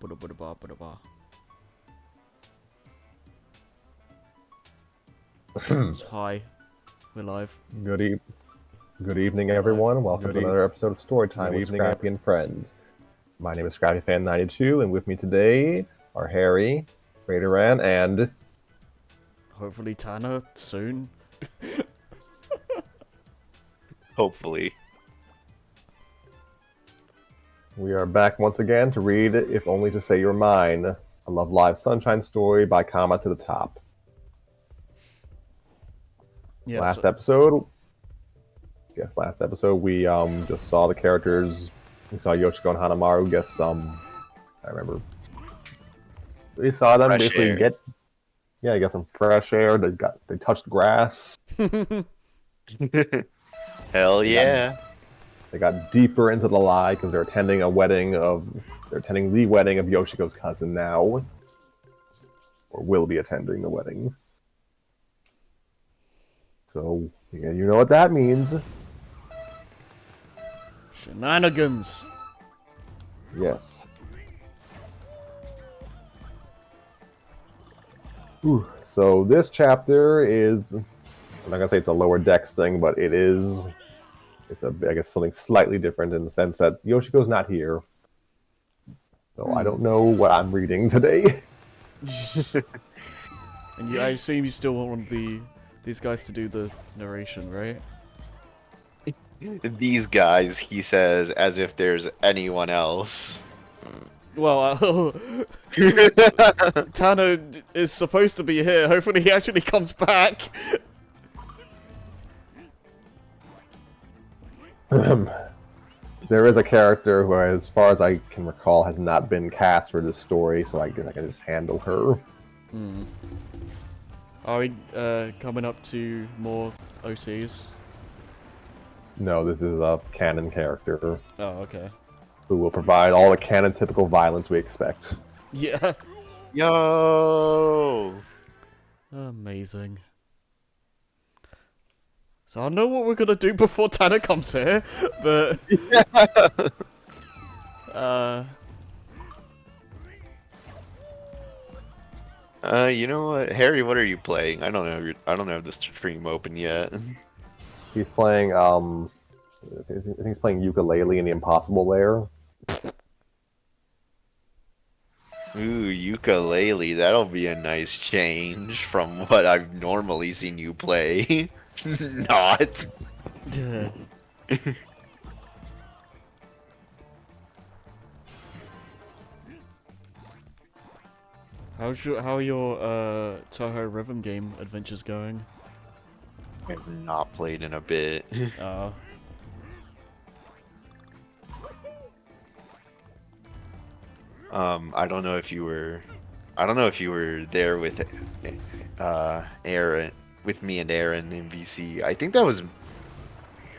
Hi, we're live. Good evening, everyone. Welcome to another episode of Story Time with Scrappy and Friends. My name is ScrappyFan92, and with me today are Harry, Raideran, and Hopefully Tanner soon. Hopefully. we are back once again to read If Only to Say You're Mine, a Love Live Sunshine story by Comma to the Top. Yeah, last episode we just saw the characters. We saw Yoshiko and Hanamaru get some. I remember. We saw them Fresh basically air. get some fresh air. They touched grass. Hell yeah. They got deeper into the lie because they're attending the wedding of Yoshiko's cousin now, or will be attending the wedding. So yeah, you know what that means. Shenanigans. Yes. So this chapter is, I'm not gonna say it's a lower decks thing, but it's I guess something slightly different in the sense that Yoshiko's not here. So I don't know what I'm reading today. And I assume you still want these guys to do the narration, right? These guys, he says, as if there's anyone else. Well, Tanner is supposed to be here. Hopefully he actually comes back. There is a character who, as far as I can recall, has not been cast for this story, so I guess I can just handle her. Are we coming up to more OCs? No, this is a canon character Oh, okay. who will provide all the canon typical violence we expect. Yeah. Yo! Amazing. So I know what we're gonna do before Tanner comes here, but You know what, Harry? What are you playing? I don't know. I don't have the stream open yet. He's playing, I think he's playing ukulele in the Impossible Lair. Ooh, ukulele. That'll be a nice change from what I've normally seen you play. Not. how are your Toho rhythm game adventures going? I've not played in a bit. I don't know if you were there with Aaron, with me and Aaron in VC. I think that was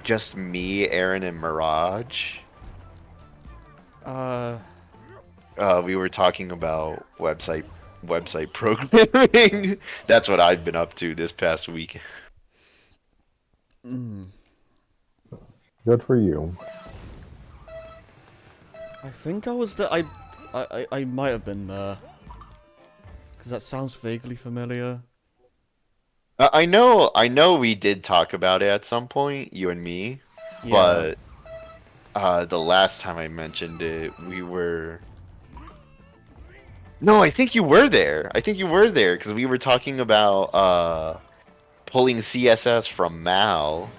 just me, Aaron, and Mirage. We were talking about website programming. That's what I've been up to this past week. Good for you. I think I was there. I might have been there. Because that sounds vaguely familiar. I know we did talk about it at some point, you and me. Yeah. But the last time I mentioned it, we were... No, I think you were there. Because we were talking about pulling CSS from Mal.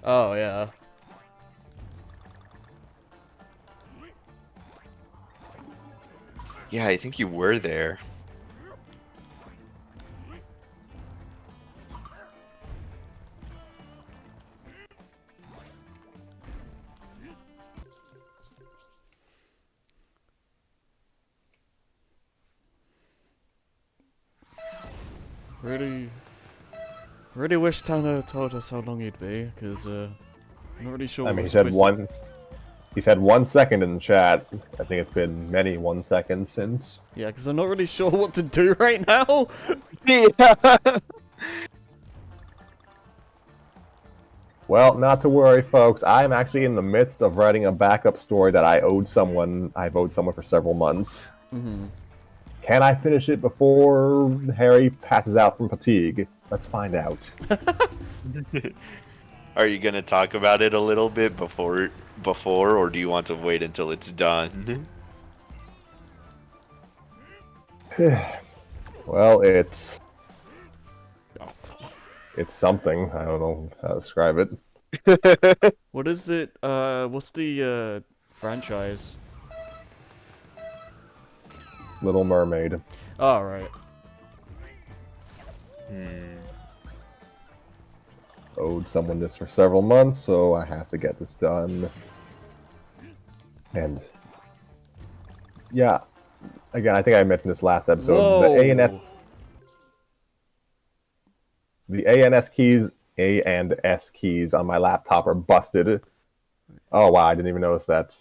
Oh, yeah. Yeah, I think you were there. Really wish Tanner told us how long he'd be, because I'm not really sure. I mean, he said 1 second in the chat. I think it's been many 1 seconds since. Yeah, because I'm not really sure what to do right now. Yeah. Well, not to worry, folks. I'm actually in the midst of writing a backup story that I've owed someone for several months. Mm-hmm. Can I finish it before Harry passes out from fatigue? Let's find out. Are you gonna talk about it a little bit before, or do you want to wait until it's done? Well, it's Oh. something. I don't know how to describe it. What is it? What's the franchise? Little Mermaid. All right. Owed someone this for several months, so I have to get this done. And yeah, again, I think I mentioned this last episode. Whoa. The A and S keys on my laptop are busted. Oh wow, I didn't even notice that.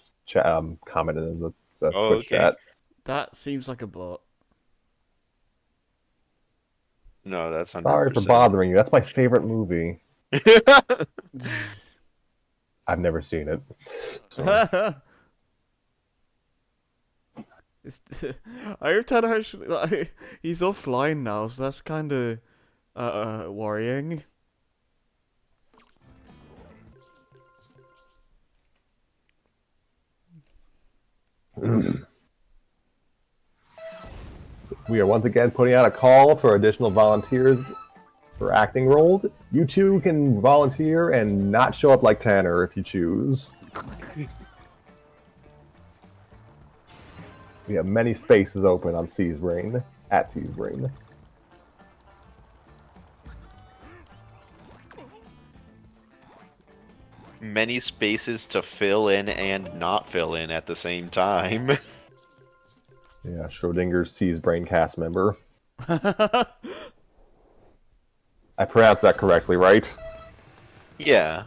Commented in the Oh, Twitch okay. chat. That seems like a bot. No, that's 100%. Sorry for bothering you. That's my favorite movie. I've never seen it. So. I heard Tanner actually like, he's offline now, so that's kind of worrying. We are once again putting out a call for additional volunteers for acting roles. You too can volunteer and not show up like Tanner if you choose. We have many spaces open on C's Brain, at C's Brain. Many spaces to fill in and not fill in at the same time. Yeah, Schrodinger's C's Brain cast member. I pronounced that correctly, right? Yeah.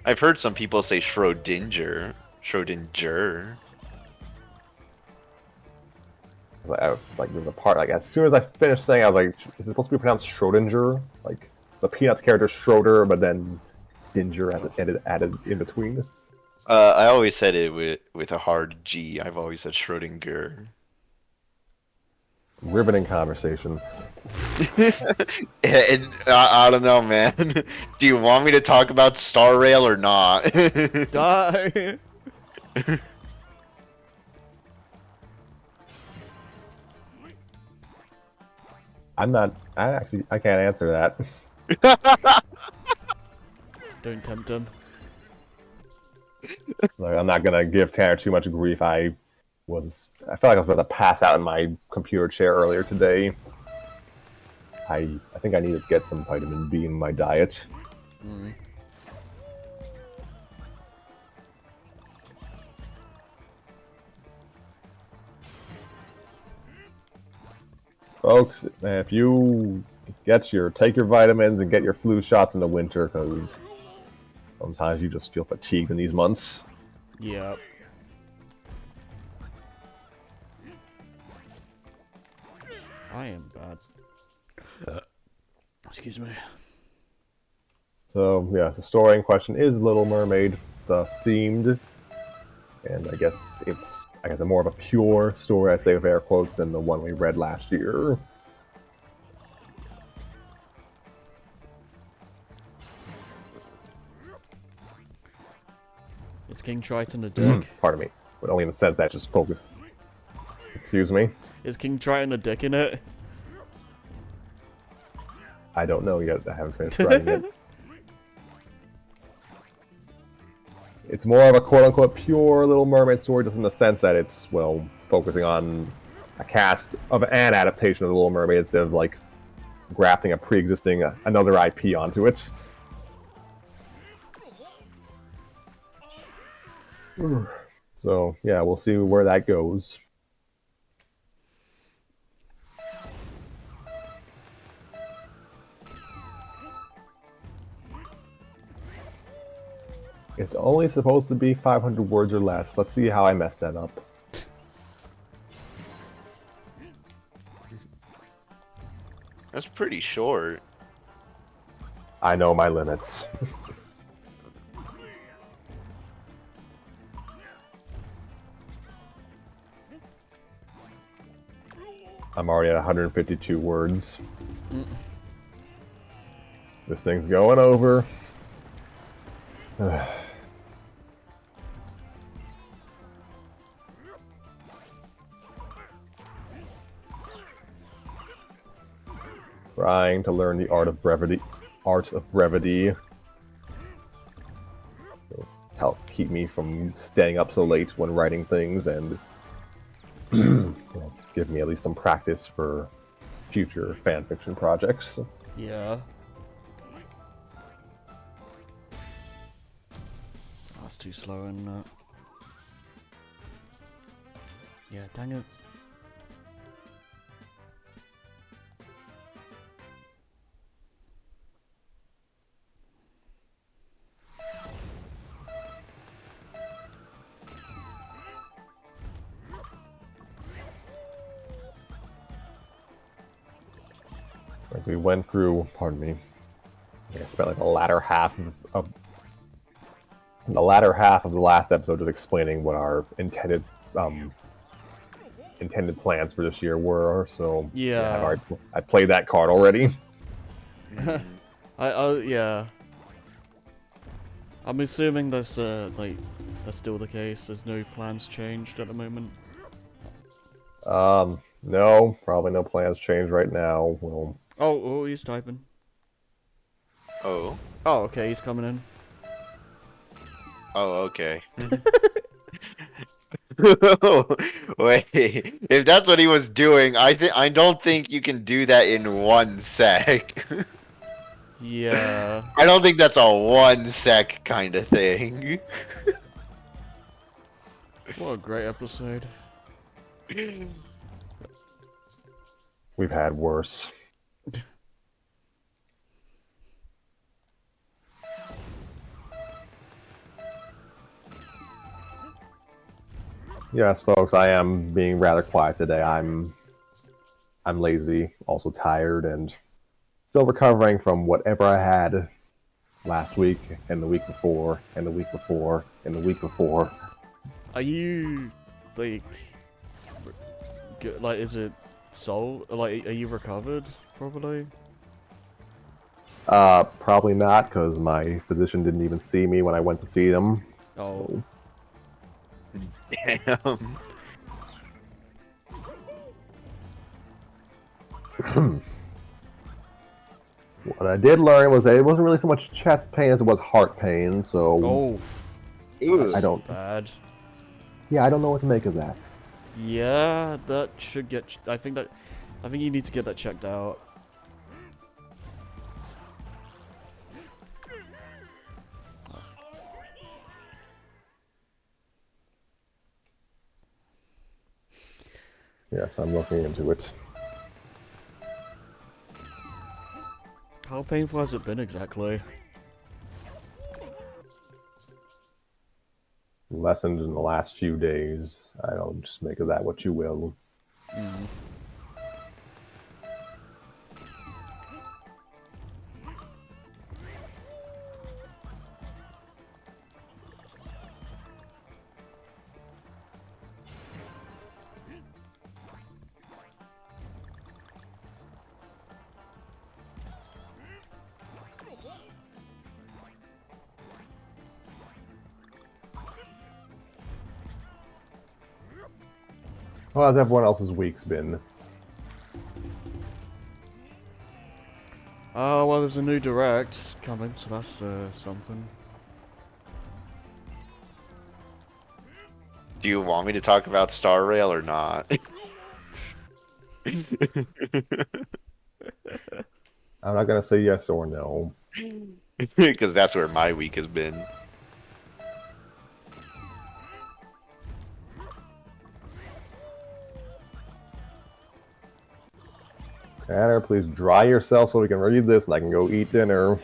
I've heard some people say Schrodinger. Schrodinger. Like there's a part like as soon as I finished saying, I was like, is it supposed to be pronounced Schrodinger? Like the Peanuts character Schroeder, but then Dinger added in between. I always said it with a hard G. I've always said Schrodinger. Riveting conversation. And I don't know, man. Do you want me to talk about Star Rail or not? Die. I can't answer that. Don't tempt him. Like, I'm not gonna give Tanner too much grief. I felt like I was about to pass out in my computer chair earlier today. I think I need to get some vitamin B in my diet. Mm. Folks, if you take your vitamins and get your flu shots in the winter, because sometimes you just feel fatigued in these months. Yep. I am bad. Excuse me. So yeah, the story in question is Little Mermaid, the themed, and I guess it's a more of a pure story, I say with air quotes, than the one we read last year. Is King Triton a dick? Pardon me, but only in the sense that just focus. Excuse me. Is King Triton a dick in it? I don't know yet. I haven't finished writing it. It's more of a quote-unquote pure Little Mermaid story, just in the sense that it's, well, focusing on a cast of an adaptation of The Little Mermaid instead of, like, grafting a pre-existing, another IP onto it. So, yeah, we'll see where that goes. It's only supposed to be 500 words or less. Let's see how I mess that up. That's pretty short. I know my limits. I'm already at 152 words. This thing's going over. Trying to learn the art of brevity. It'll help keep me from staying up so late when writing things and give me at least some practice for future fanfiction projects. Yeah. That's too slow and yeah, dang it. Like we went through, pardon me, I spent like the latter half of the last episode just explaining what our intended plans for this year were. So Yeah. I played that card already. Yeah. I'm assuming that's like that's still the case. There's no plans changed at the moment. No, probably no plans changed right now. Well, Oh, he's typing. Oh. Oh, okay, he's coming in. Oh, okay. Wait, if that's what he was doing, I don't think you can do that in 1 sec. Yeah. I don't think that's a 1 sec kind of thing. What a great episode. we've had worse. Yes, folks, I am being rather quiet today. I'm lazy, also tired, and still recovering from whatever I had last week and the week before and the week before and the week before. Are you like good? Like, is it soul? Like, are you recovered properly? Probably not, because my physician didn't even see me when I went to see them. Oh. Damn. What I did learn was that it wasn't really so much chest pain as it was heart pain, so Oh. I don't. Bad. Yeah, I don't know what to make of that. Yeah, that should get. I think you need to get that checked out. Yes, I'm looking into it. How painful has it been exactly? Lessened in the last few days. I don't just make of that what you will. Mm. How has everyone else's weeks been? Well, there's a new direct coming, so that's something. Do you want me to talk about Star Rail or not? I'm not gonna say yes or no. Because that's where my week has been. Tanner, please dry yourself so we can read this and I can go eat dinner.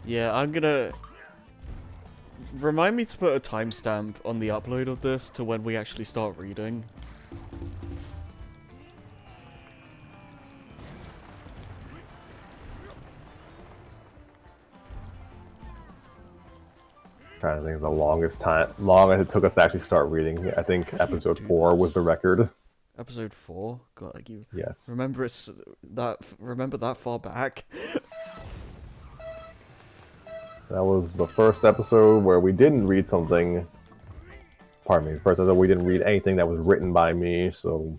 Yeah, I'm gonna. Remind me to put a timestamp on the upload of this to when we actually start reading. Trying to think of the longest it took us to actually start reading. I think episode 4 was the record. Episode 4? God, like you Yes. remember remember that far back? That was the first episode where we didn't read something. Pardon me. First episode we didn't read anything that was written by me, so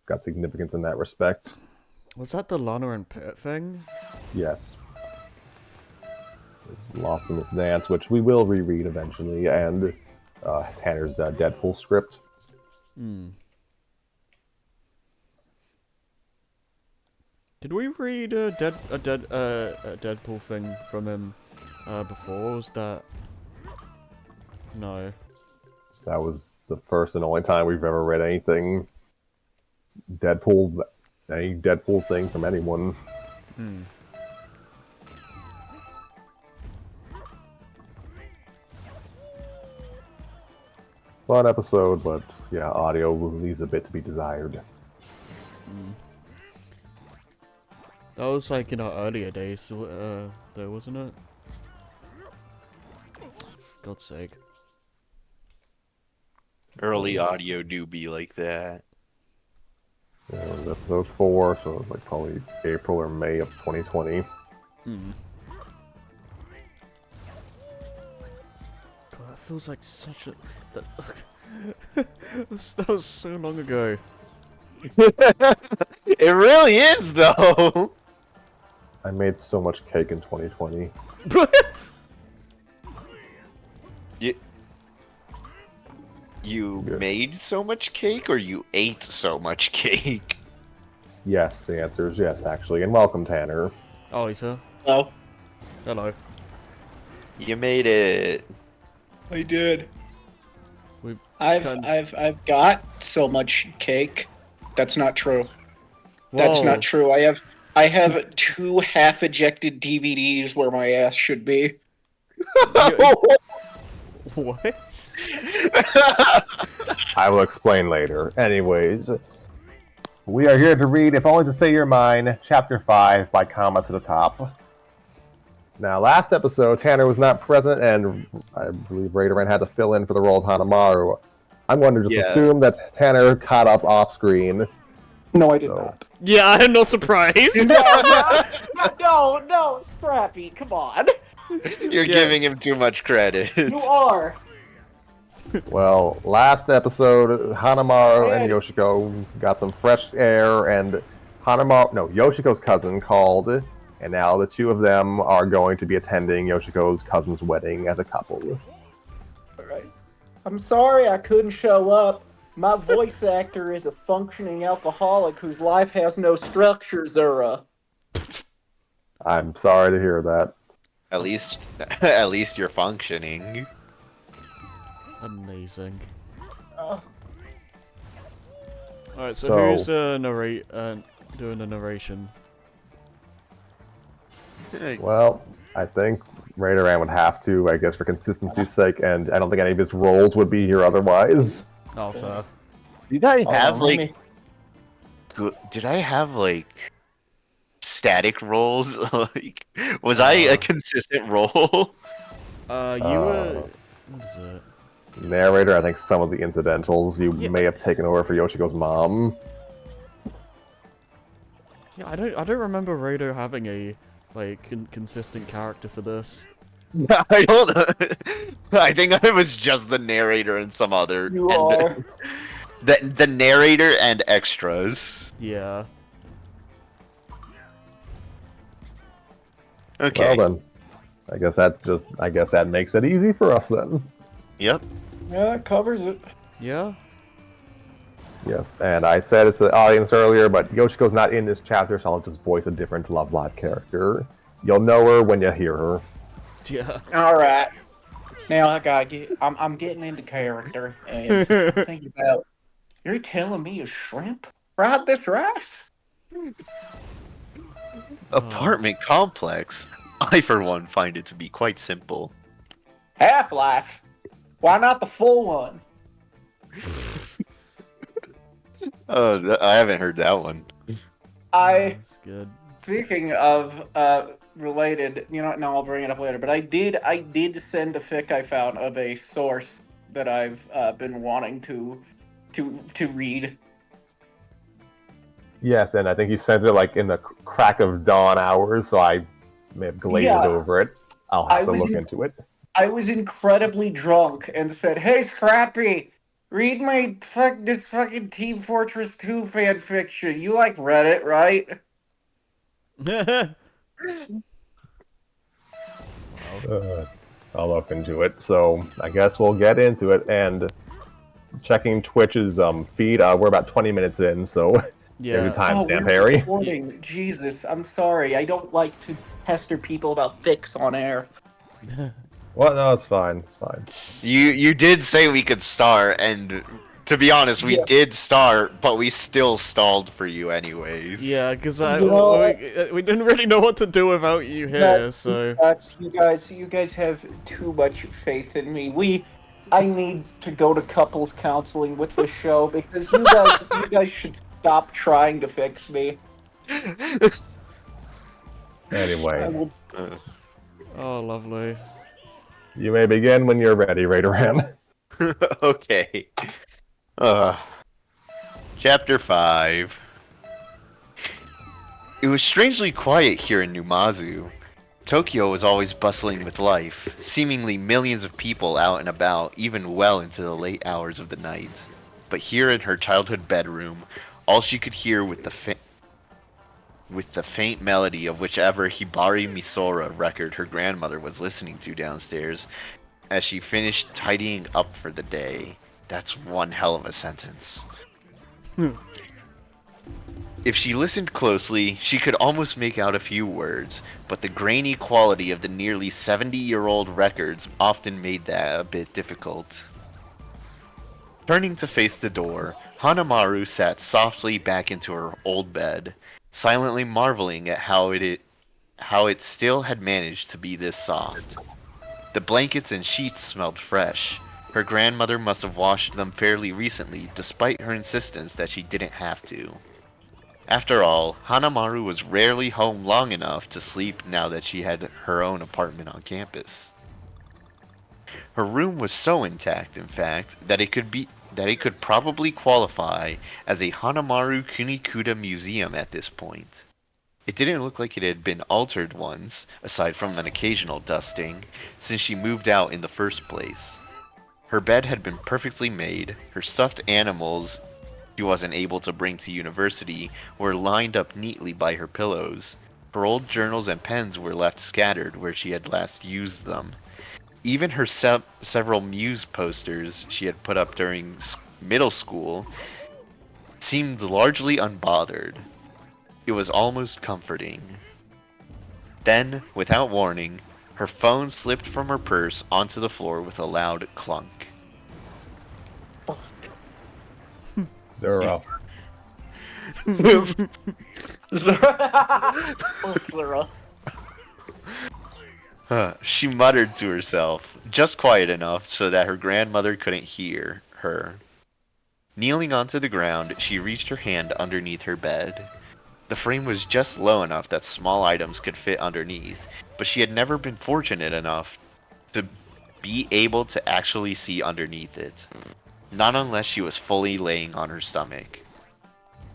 got significance in that respect. Was that the Lana and Pitt thing? Yes. There's Lost in This Dance, which we will reread eventually, and Tanner's Deadpool script. Did we read a Deadpool thing from him before? Was that... No. That was the first and only time we've ever read anything any Deadpool thing from anyone. Fun episode, but yeah, audio leaves a bit to be desired. That was like in our earlier days, though, wasn't it? For God's sake. Early audio do be like that. Yeah, it was episode 4, so it was like probably April or May of 2020. God, that feels like such a... that was so long ago. It really is, though. I made so much cake in 2020. You Yeah. made so much cake, or you ate so much cake? Yes, the answer is yes, actually. And welcome, Tanner. Oh, he's here. Hello. Hello. You made it. I did. We I've got so much cake. That's not true. That's Whoa. not true. I have 2 half ejected DVDs where my ass should be. What? I will explain later. Anyways, we are here to read If Only to Say You're Mine, Chapter 5 by Comma to the Top. Now, last episode, Tanner was not present, and I believe Raideran had to fill in for the role of Hanamaru. I'm going to just assume that Tanner caught up off screen. No, I did not. Yeah, I'm not surprised. No, Scrappy, come on. You're giving him too much credit. You are. Well, last episode, Hanamaru and Yoshiko got some fresh air, and Yoshiko's cousin called, and now the two of them are going to be attending Yoshiko's cousin's wedding as a couple. Alright. I'm sorry I couldn't show up. My voice actor is a functioning alcoholic whose life has no structure, Zura. I'm sorry to hear that. At least you're functioning. Amazing. Oh. Alright, so So- who's doing the narration? Well, I think Raideran would have to, I guess, for consistency's sake, and I don't think any of his roles would be here otherwise. Oh, fair. Did I have let like? me- Did I have like static roles? Like, was I a consistent role? You were... What is it? Narrator, I think some of the incidentals you Yeah. may have taken over for Yoshiko's mom. Yeah, I don't remember Rado having a, like, consistent character for this. I don't. I think I was just the narrator and some other. You are. The narrator and extras. Yeah. Okay. Well then, I guess that makes it easy for us then. Yep. Yeah, that covers it. Yeah? Yes, and I said it's the audience earlier, but Yoshiko's not in this chapter, so I'll just voice a different Lovelot character. You'll know her when you hear her. Yeah. Alright. Now I gotta get I'm getting into character and think about you're telling me a shrimp fried this rice? Apartment complex. I, for one, find it to be quite simple. Half-Life? Why not the full one? Oh, I haven't heard that one. That's good. Speaking of related, no, I'll bring it up later. But I did send a fic I found of a source that I've been wanting to read. Yes, and I think you sent it like in the crack of dawn hours, so I may have glazed Yeah. over it. I'll I have to was look in- into it. I was incredibly drunk and said, "Hey, Scrappy, read this fucking Team Fortress 2 fan fiction. You like Reddit, right?" Uh, I'll look into it. So I guess we'll get into it. And checking Twitch's feed, we're about 20 minutes in, so there's your Yeah. Oh, timestamp, we're Harry. recording. Jesus, I'm sorry. I don't like to pester people about fics on air. Well, no, it's fine. It's fine. You did say we could start, and to be honest, we Yeah. did start, but we still stalled for you anyways. Yeah, because we didn't really know what to do without you here, so. You guys have too much faith in me. I need to go to couples counseling with this show because you guys should stop trying to fix me. I Anyway, will- Oh, lovely. you may begin when you're ready, Raideran. Okay. Uh, Chapter 5. It was strangely quiet here in Numazu. Tokyo was always bustling with life, seemingly millions of people out and about, even well into the late hours of the night. But here in her childhood bedroom, all she could hear with the faint melody of whichever Hibari Misora record her grandmother was listening to downstairs as she finished tidying up for the day. That's one hell of a sentence. If she listened closely, she could almost make out a few words, but the grainy quality of the nearly 70-year-old records often made that a bit difficult. Turning to face the door, Hanamaru sat softly back into her old bed, silently marveling at how it still had managed to be this soft. The blankets and sheets smelled fresh. Her grandmother must have washed them fairly recently, despite her insistence that she didn't have to. After all, Hanamaru was rarely home long enough to sleep now that she had her own apartment on campus. Her room was so intact, in fact, that it could probably qualify as a Hanamaru Kunikuda museum at this point. It didn't look like it had been altered once, aside from an occasional dusting, since she moved out in the first place. Her bed had been perfectly made, her stuffed animals she wasn't able to bring to university were lined up neatly by her pillows. Her old journals and pens were left scattered where she had last used them. Even her several Muse posters she had put up during middle school seemed largely unbothered. It was almost comforting. Then, without warning, her phone slipped from her purse onto the floor with a loud clunk. Zero. Zara. She muttered to herself, just quiet enough so that her grandmother couldn't hear her. Kneeling onto the ground, she reached her hand underneath her bed. The frame was just low enough that small items could fit underneath, but she had never been fortunate enough to be able to actually see underneath it. Not unless she was fully laying on her stomach.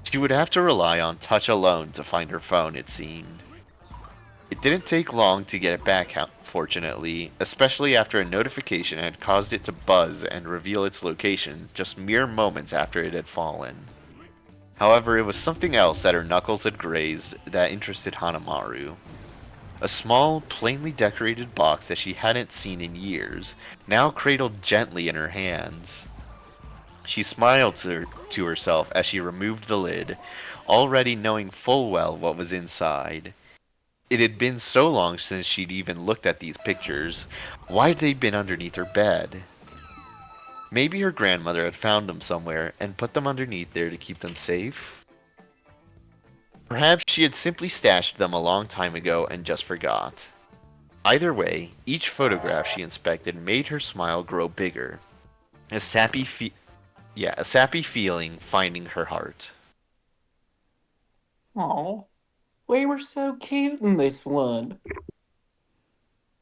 She would have to rely on touch alone to find her phone, it seemed. It didn't take long to get it back, fortunately, especially after a notification had caused it to buzz and reveal its location just mere moments after it had fallen. However, it was something else that her knuckles had grazed that interested Hanamaru. A small, plainly decorated box that she hadn't seen in years, now cradled gently in her hands. She smiled to herself as she removed the lid, already knowing full well what was inside. It had been so long since she'd even looked at these pictures. Why had they been underneath her bed? Maybe her grandmother had found them somewhere and put them underneath there to keep them safe? Perhaps she had simply stashed them a long time ago and just forgot. Either way, each photograph she inspected made her smile grow bigger. A a sappy feeling finding her heart. Oh, we were so cute in this one.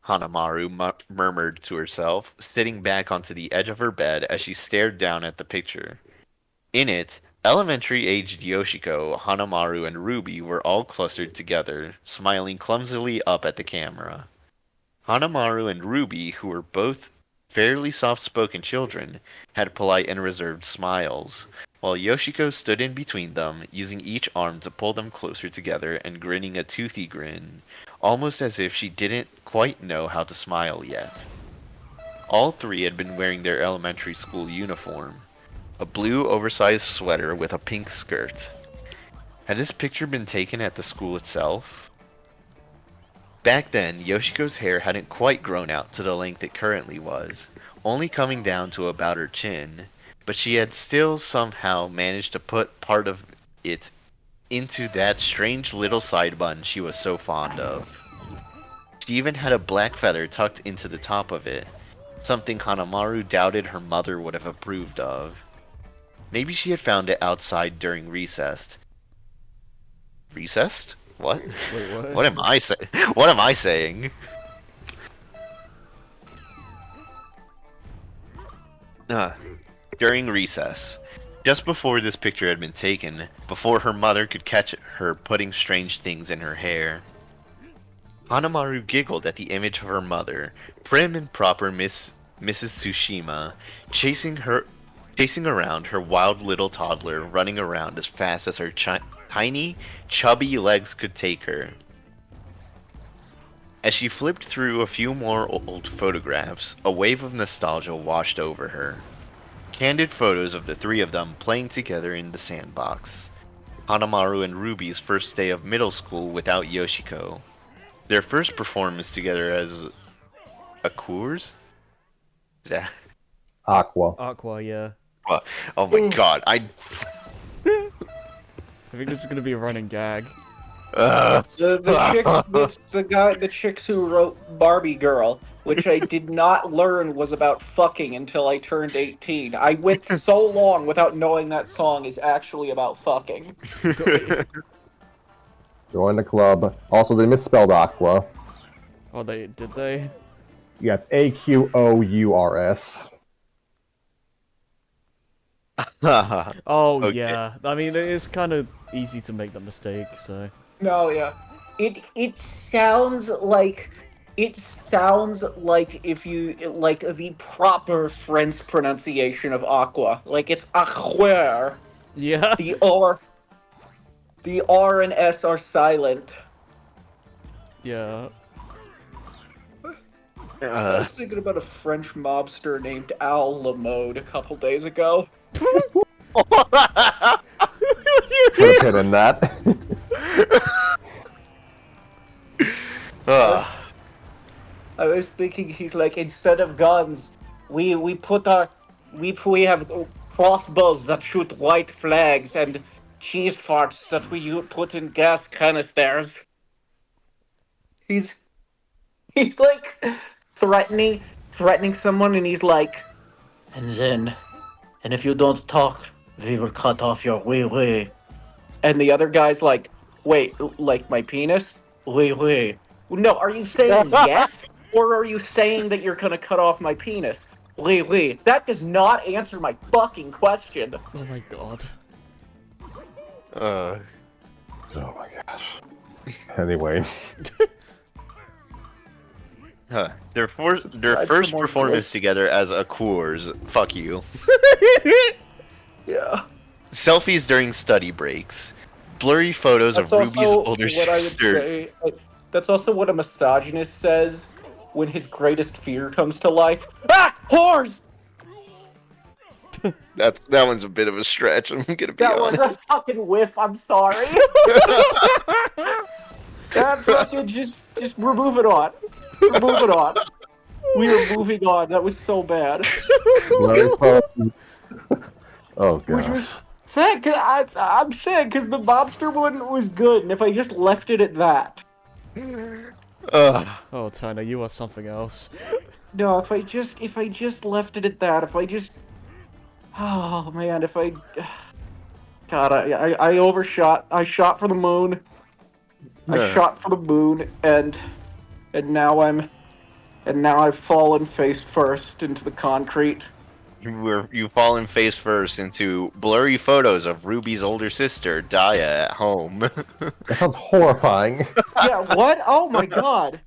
Hanamaru murmured to herself, sitting back onto the edge of her bed as she stared down at the picture. In it, elementary-aged Yoshiko, Hanamaru, and Ruby were all clustered together, smiling clumsily up at the camera. Hanamaru and Ruby, who were both fairly soft-spoken children, had polite and reserved smiles, while Yoshiko stood in between them, using each arm to pull them closer together and grinning a toothy grin, almost as if she didn't quite know how to smile yet. All three had been wearing their elementary school uniform, a blue oversized sweater with a pink skirt. Had this picture been taken at the school itself? Back then, Yoshiko's hair hadn't quite grown out to the length it currently was, only coming down to about her chin, but she had still somehow managed to put part of it into that strange little side bun she was so fond of. She even had a black feather tucked into the top of it, something Hanamaru doubted her mother would have approved of. Maybe she had found it outside during recess. Recessed? What? Wait, what? What am I saying? What am I saying? During recess, just before this picture had been taken, before her mother could catch her putting strange things in her hair. Hanamaru giggled at the image of her mother, prim and proper Mrs. Tsushima, chasing around her wild little toddler, running around as fast as her tiny, chubby legs could take her. As she flipped through a few more old photographs, a wave of nostalgia washed over her. Candid photos of the three of them playing together in the sandbox. Hanamaru and Ruby's first day of middle school without Yoshiko. Their first performance together as Akurs? Is that? Aqua. Aqua, yeah. Oh my god, I think this is gonna be a running gag. The chicks who wrote Barbie Girl, which I did not learn was about fucking until I turned 18. I went so long without knowing that song is actually about fucking. Join the club. Also, they misspelled Aqua. Oh, did they? Yeah, it's Aquours. Oh, Okay. yeah. I mean, it's kind of easy to make the mistake, so. No, yeah. It sounds like if you like the proper French pronunciation of aqua. Like it's aquaire. Yeah. The R and S are silent. Yeah. I was thinking about a French mobster named Al Lamode a couple days ago. Put a pin in that. I was thinking he's like, instead of guns, we have crossbows that shoot white flags and cheese farts that we put in gas canisters. He's like threatening someone, and he's like, and if you don't talk, we will cut off your wee wee. And the other guy's like, wait, like my penis? Wee wee. No, are you saying yes? Or are you saying that you're gonna cut off my penis? Wee wee. That does not answer my fucking question. Oh my god. Oh my gosh. Anyway. Their Subscribe first for more performance clips. together as Akurs. Fuck you. Yeah. Selfies during study breaks. Blurry photos That's of Ruby's also older what I would sister. say. That's also what a misogynist says when his greatest fear comes to life. Ah! Whores! That one's a bit of a stretch. I'm gonna be That was honest. a fucking whiff, I'm sorry. That fucking just we're moving on. We're moving on. We are moving on. That was so bad. Oh Which was gosh. sad, I'm sad because the mobster one was good, and if I just left it at that. Ugh. Oh, Tanner, you are something else. No, if I just left it at that, if I just, oh man, if I, God, I overshot. I shot for the moon. I shot for the moon, and now I've fallen face first into the concrete. You've fallen face first into blurry photos of Ruby's older sister, Daya, at home. That sounds horrifying. Yeah, what? Oh my God.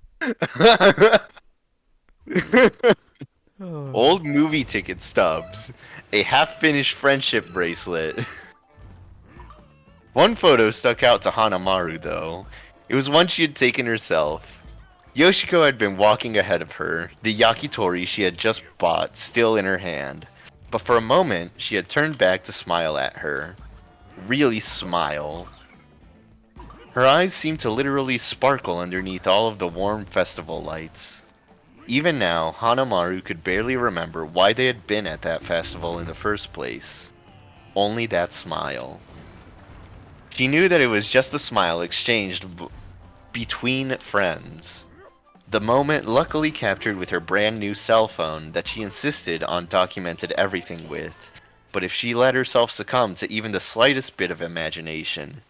Old movie ticket stubs. A half-finished friendship bracelet. One photo stuck out to Hanamaru, though. It was one she had taken herself. Yoshiko had been walking ahead of her, the yakitori she had just bought still in her hand. But for a moment, she had turned back to smile at her. Really smile. Her eyes seemed to literally sparkle underneath all of the warm festival lights. Even now, Hanamaru could barely remember why they had been at that festival in the first place. Only that smile. She knew that it was just a smile exchanged between friends. The moment luckily captured with her brand new cell phone that she insisted on documented everything with. But if she let herself succumb to even the slightest bit of imagination,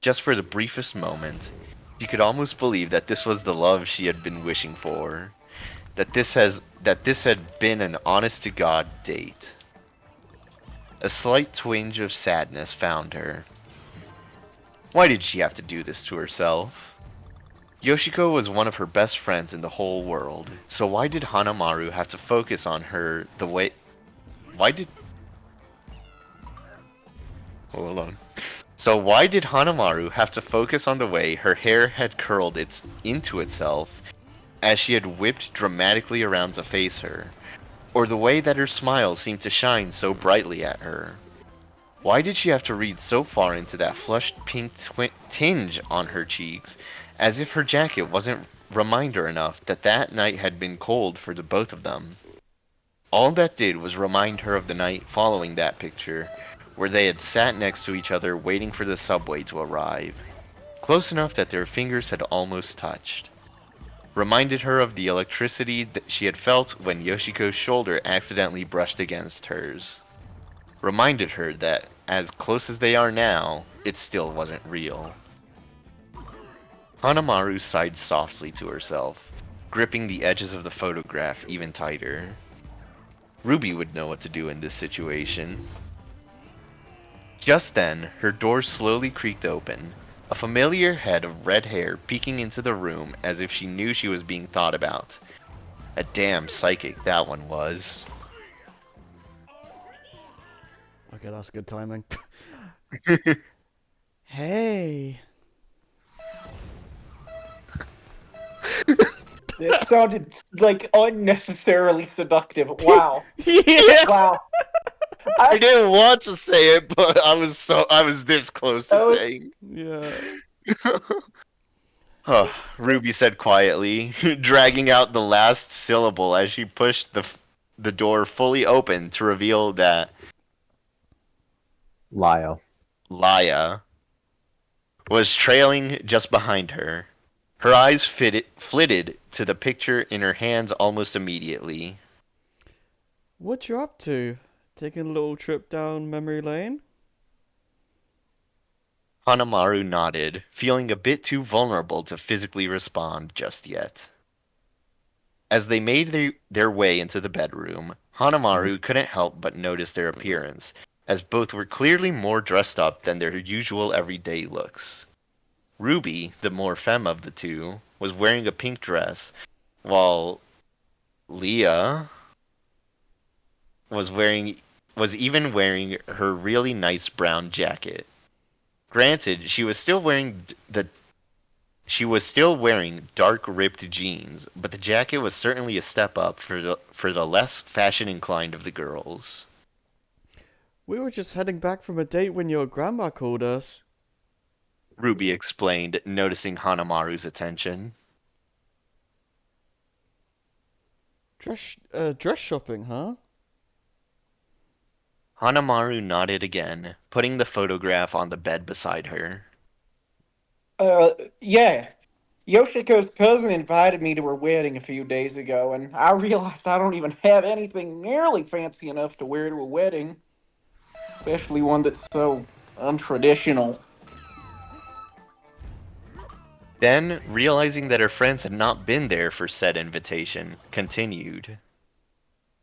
just for the briefest moment, she could almost believe that this was the love she had been wishing for. That this had been an honest to God date. A slight twinge of sadness found her. Why did she have to do this to herself? Yoshiko was one of her best friends in the whole world, so why did Hanamaru have to focus on her the way... Why did... Hold on. So why did Hanamaru have to focus on the way her hair had curled into itself as she had whipped dramatically around to face her, or the way that her smile seemed to shine so brightly at her? Why did she have to read so far into that flushed pink tinge on her cheeks, as if her jacket wasn't reminder enough that that night had been cold for the both of them? All that did was remind her of the night following that picture, where they had sat next to each other waiting for the subway to arrive, close enough that their fingers had almost touched. Reminded her of the electricity that she had felt when Yoshiko's shoulder accidentally brushed against hers. Reminded her that, as close as they are now, it still wasn't real. Hanamaru sighed softly to herself, gripping the edges of the photograph even tighter. Ruby would know what to do in this situation. Just then, her door slowly creaked open, a familiar head of red hair peeking into the room as if she knew she was being thought about. A damn psychic that one was. Okay, that's good timing. Hey. It sounded like unnecessarily seductive. Wow. Yeah, Wow. I didn't want to say it, but I was this close to That was- saying. Yeah. Huh, Ruby said quietly, dragging out the last syllable as she pushed the door fully open to reveal that Lyle. Laya was trailing just behind her. Her eyes flitted to the picture in her hands almost immediately. What you up to? Taking a little trip down memory lane? Hanamaru nodded, feeling a bit too vulnerable to physically respond just yet. As they made their way into the bedroom, Hanamaru couldn't help but notice their appearance, as both were clearly more dressed up than their usual everyday looks. Ruby, the more femme of the two, was wearing a pink dress, while Leah was even wearing her really nice brown jacket. Granted, she was still wearing dark ripped jeans, but the jacket was certainly a step up for the less fashion inclined of the girls. We were just heading back from a date when your grandma called us. Ruby explained, noticing Hanamaru's attention. Dress shopping, huh? Hanamaru nodded again, putting the photograph on the bed beside her. yeah. Yoshiko's cousin invited me to her wedding a few days ago, and I realized I don't even have anything nearly fancy enough to wear to a wedding, especially one that's so untraditional. Then, realizing that her friends had not been there for said invitation, continued.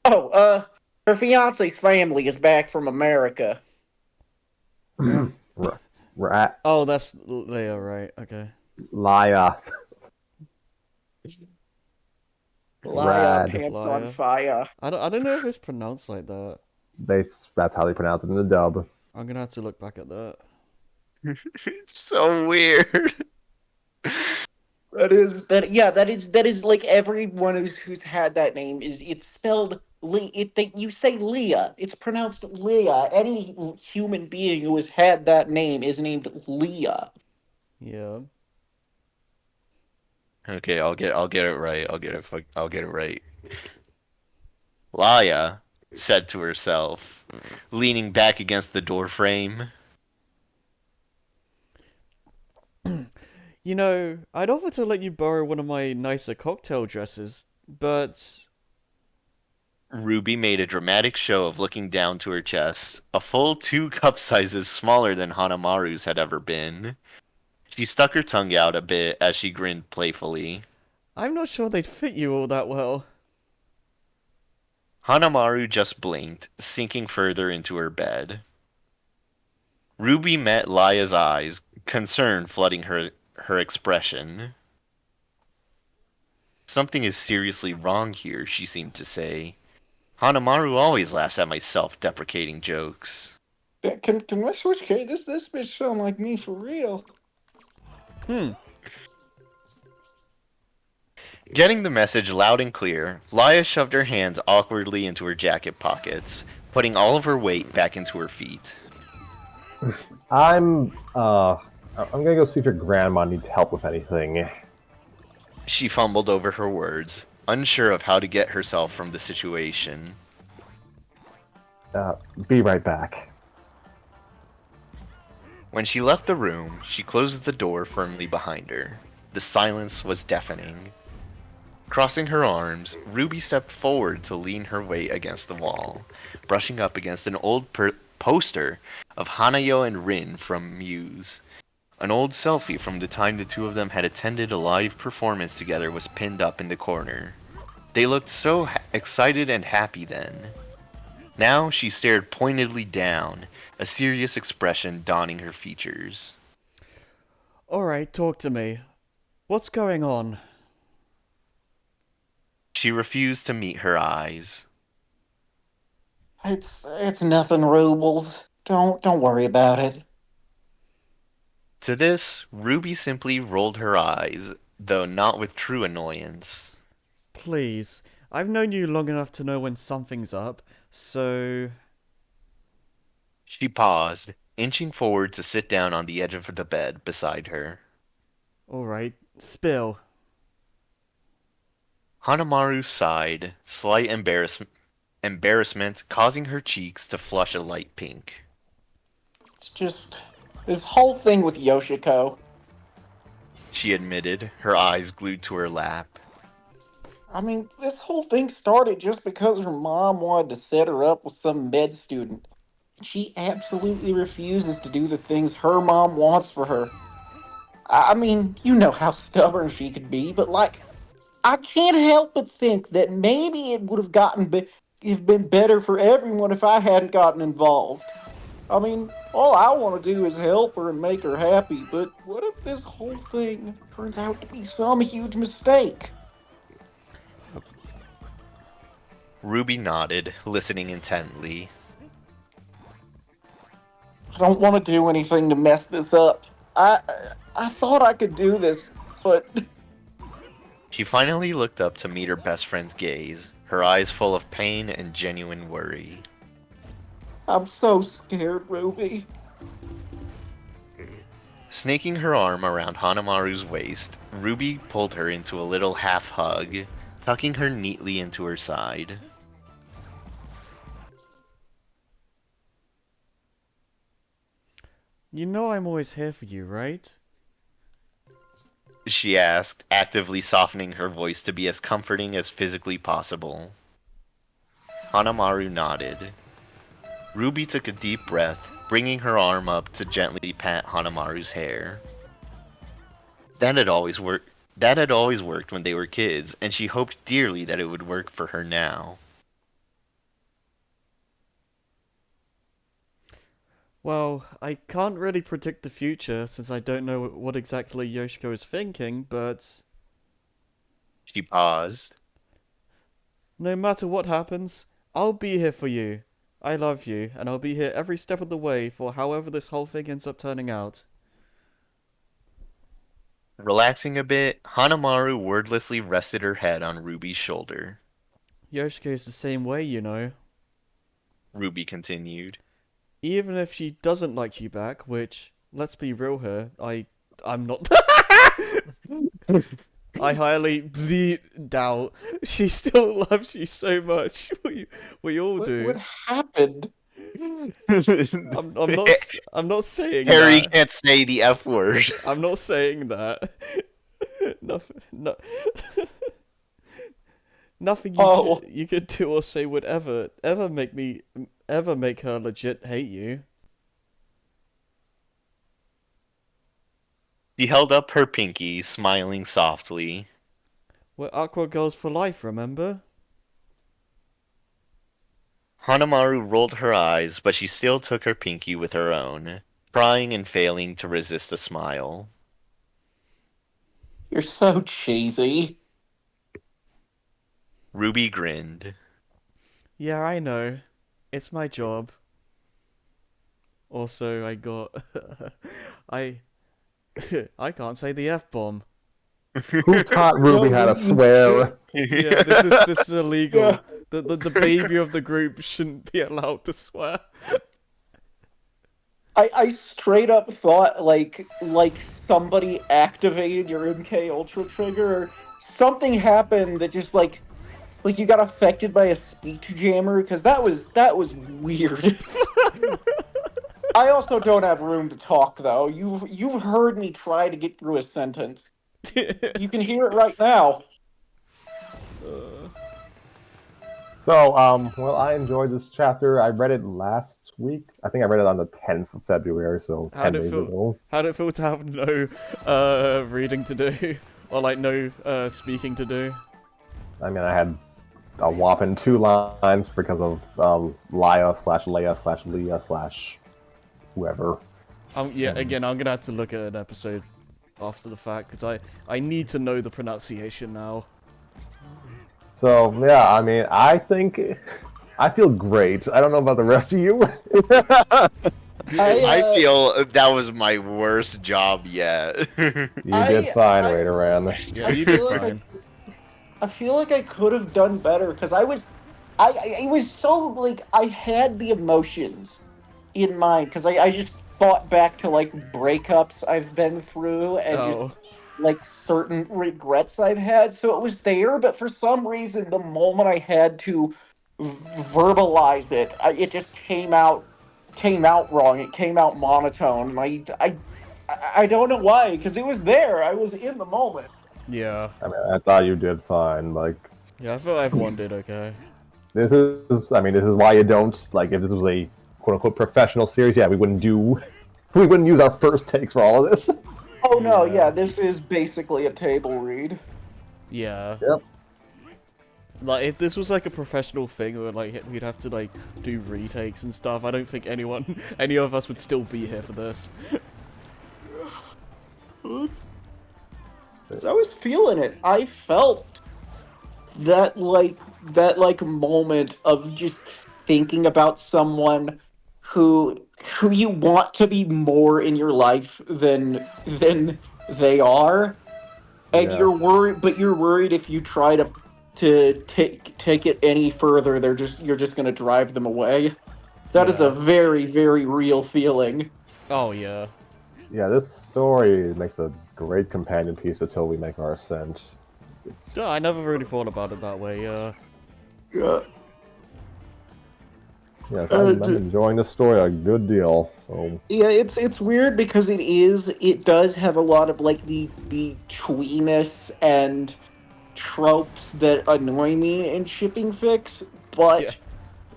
Oh, her fiance's family is back from America. Rat, Oh, that's Leia, right? Okay. liar, Laya, rad. pants on Liar. fire. I don't know if it's pronounced like that. That's how they pronounce it in the dub. I'm gonna have to look back at that. It's so weird. That is like everyone who's had that name is it's spelled you say Leah. It's pronounced Leah. Any human being who has had that name is named Leah. Yeah. Okay, I'll get it right. I'll get it right. Laya said to herself, leaning back against the doorframe. You know, I'd offer to let you borrow one of my nicer cocktail dresses, but Ruby made a dramatic show of looking down to her chest, a full 2 cup sizes smaller than Hanamaru's had ever been. She stuck her tongue out a bit as she grinned playfully. I'm not sure they'd fit you all that well. Hanamaru just blinked, sinking further into her bed. Ruby met Laya's eyes, concern flooding her expression. Something is seriously wrong here, she seemed to say. Hanamaru always laughs at my self-deprecating jokes. Can I switch case? This bitch sound like me for real. Hmm. Getting the message loud and clear, Laya shoved her hands awkwardly into her jacket pockets, putting all of her weight back into her feet. I'm gonna go see if your grandma needs help with anything. She fumbled over her words, unsure of how to get herself from the situation. Uh, be right back. When she left the room, she closed the door firmly behind her. The silence was deafening. Crossing her arms, Ruby stepped forward to lean her weight against the wall, brushing up against an old poster of Hanayo and Rin from Muse. An old selfie from the time the two of them had attended a live performance together was pinned up in the corner. They looked so excited and happy then. Now she stared pointedly down, a serious expression dawning her features. Alright, talk to me. What's going on? She refused to meet her eyes. It's nothing, Rubles. Don't worry about it. To this, Ruby simply rolled her eyes, though not with true annoyance. Please. I've known you long enough to know when something's up, so... She paused, inching forward to sit down on the edge of the bed beside her. Alright, spill. Hanamaru sighed, slight embarrassment causing her cheeks to flush a light pink. It's just this whole thing with Yoshiko. She admitted, her eyes glued to her lap. I mean, this whole thing started just because her mom wanted to set her up with some med student. She absolutely refuses to do the things her mom wants for her. I mean, you know how stubborn she could be, but like, I can't help but think that maybe it would have been better for everyone if I hadn't gotten involved. I mean, all I want to do is help her and make her happy, but what if this whole thing turns out to be some huge mistake? Ruby nodded, listening intently. I don't want to do anything to mess this up. I I thought I could do this, but She finally looked up to meet her best friend's gaze, her eyes full of pain and genuine worry. I'm so scared, Ruby. Snaking her arm around Hanamaru's waist, Ruby pulled her into a little half hug, tucking her neatly into her side. You know I'm always here for you, right? she asked, actively softening her voice to be as comforting as physically possible. Hanamaru nodded. Ruby took a deep breath, bringing her arm up to gently pat Hanamaru's hair. That had always worked. That had always worked when they were kids, and she hoped dearly that it would work for her now. Well, I can't really predict the future since I don't know what exactly Yoshiko is thinking, but She paused. no matter what happens, I'll be here for you. I love you, and I'll be here every step of the way for however this whole thing ends up turning out. Relaxing a bit, Hanamaru wordlessly rested her head on Ruby's shoulder. Yoshiko's the same way, you know. Ruby continued. Even if she doesn't like you back, which, let's be real here, I'm not. I highly doubt she still loves you so much. We all do. What happened? I'm not saying Harry that. can't say the F word. I'm not saying that. Nothing. No. Nothing you could do or say would ever make her legit hate you. She held up her pinky, smiling softly. We're Aqua Girls for life, remember? Hanamaru rolled her eyes, but she still took her pinky with her own, trying and failing to resist a smile. You're so cheesy. Ruby grinned. Yeah, I know. It's my job. Also, I got I I can't say the F-bomb. Who taught Ruby how to swear? Yeah, this is illegal. Yeah. The baby of the group shouldn't be allowed to swear. I straight up thought like somebody activated your MK Ultra trigger or something happened that just like you got affected by a speech jammer because that was weird. I also don't have room to talk though. You've heard me try to get through a sentence. You can hear it right now. So, well, I enjoyed this chapter. I read it last week. I think I read it on the 10th of February, so 10 days ago. How'd it feel to have no reading to do? Or like no speaking to do? I mean, I had a whopping 2 lines because of Leia/Leia/Leah/whoever. Yeah, again, I'm gonna have to look at an episode after the fact, because I need to know the pronunciation now. So, yeah, I mean, I feel great. I don't know about the rest of you. I feel that was my worst job yet. You did fine, Raider. Yeah, you did fine. I feel like I could have done better because I was so like I had the emotions in mind because I just thought back to like breakups I've been through and just like certain regrets I've had, so it was there. But for some reason, the moment I had to verbalize it, it just came out wrong. It came out monotone, and I don't know why because it was there. I was in the moment. Yeah. I mean, I thought you did fine. Like, yeah, I feel everyone did okay. This is why you don't, like, if this was a quote-unquote professional series, yeah, we wouldn't use our first takes for all of this. Oh no, yeah, this is basically a table read. Yeah. Yep. Like, if this was like a professional thing, or like we'd have to like do retakes and stuff, I don't think any of us would still be here for this. So I was feeling it. I felt that moment of just thinking about someone who you want to be more in your life than they are, and Yeah. you're worried if you try to take it any further, you're just gonna drive them away. That is a very, very real feeling. Oh yeah. Yeah, this story makes a great companion piece until we make our ascent. Yeah, I never really thought about it that way. Yeah. Yes, Uh, I'm enjoying the story a good deal. So Yeah, it's weird because it does have a lot of like the tweeness and tropes that annoy me in shipping fics, Yeah. but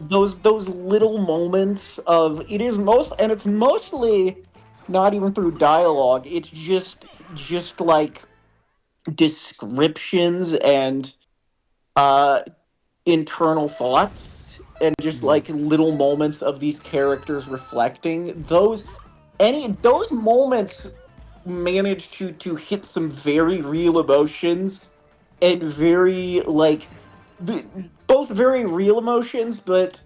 those little moments of it is most and it's mostly not even through dialogue. It's just like descriptions and uh internal thoughts and just Mhm. like little moments of these characters reflecting those moments manage to hit some very real emotions and very like b- both very real emotions but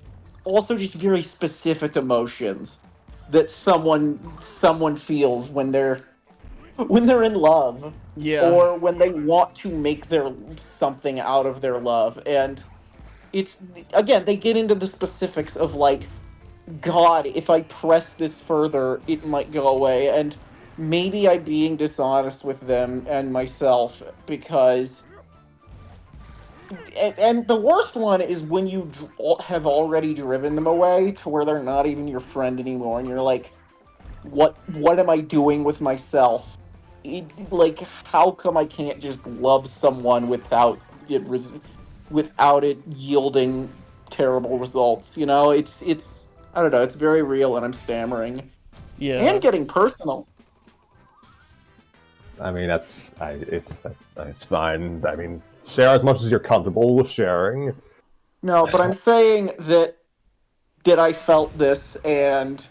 also just very specific emotions that someone feels when they're in love Yeah. or when they want to make their something out of their love. And it's again they get into the specifics of like god, if I press this further it might go away, and maybe I'm being dishonest with them and myself because and the worst one is when you have already driven them away to where they're not even your friend anymore and you're like what am I doing with myself? Like how come I can't just love someone without without it yielding terrible results? You know, it's I don't know, it's very real and I'm stammering and Yeah. getting personal. I mean, it's fine. I mean, share as much as you're comfortable with sharing. No, but I'm saying that I felt this and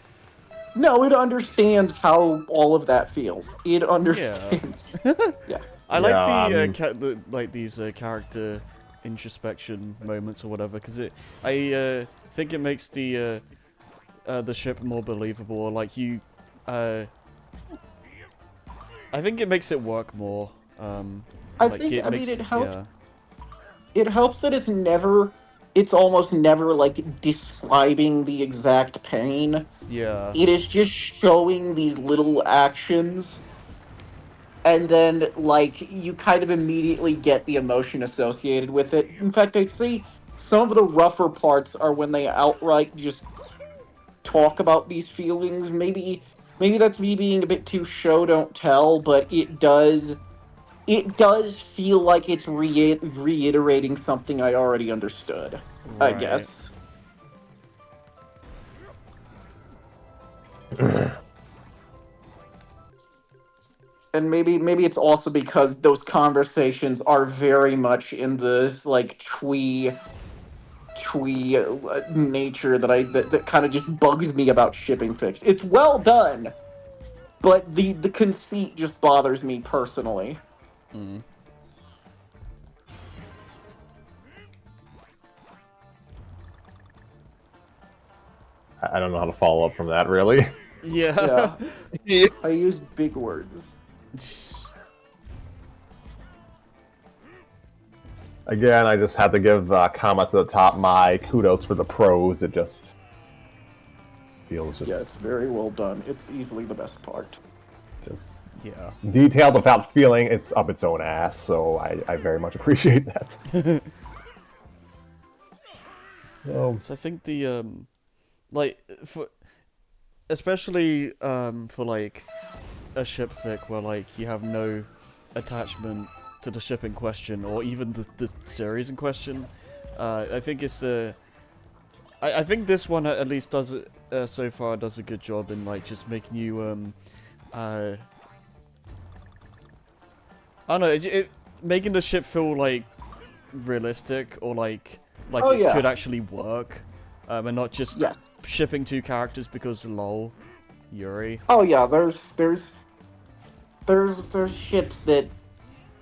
no, it understands how all of that feels. It Yeah. understands. Yeah. I like Yeah, the like these character introspection moments or whatever, because I think it makes the ship more believable. Or like uh, I think it makes it work more. I Like think it I mean makes yeah, it helps that it's almost never like describing the exact pain. yeah, It is just showing these little actions and then like you kind of immediately get the emotion associated with it. In fact, I'd say some of the rougher parts are when they outright just talk about these feelings. Maybe that's me being a bit too show don't tell, but it does feel like it's reiterating something I already understood, I right, guess. And maybe it's also because those conversations are very much in the like twee nature that kind of just bugs me about shipping fix. It's well done, but the conceit just bothers me personally. mm. I don't know how to follow up from that really. Yeah. Yeah, I used big words. Again, I just had to give comment to the top my kudos for the prose. It just feels Yeah, it's very well done. It's easily the best part. just Yeah. detailed without feeling it's up its own ass. So I very much appreciate that. So So I think like for especially for like a ship fic where like you have no attachment to the ship in question or even the series in question, I think it's I think this one at least does it so far does a good job in like just making you uh I don't know making the ship feel like realistic or like Oh it could yeah, actually work, and not just yes. shipping two characters because lol, Yuri. Oh yeah. There's ships that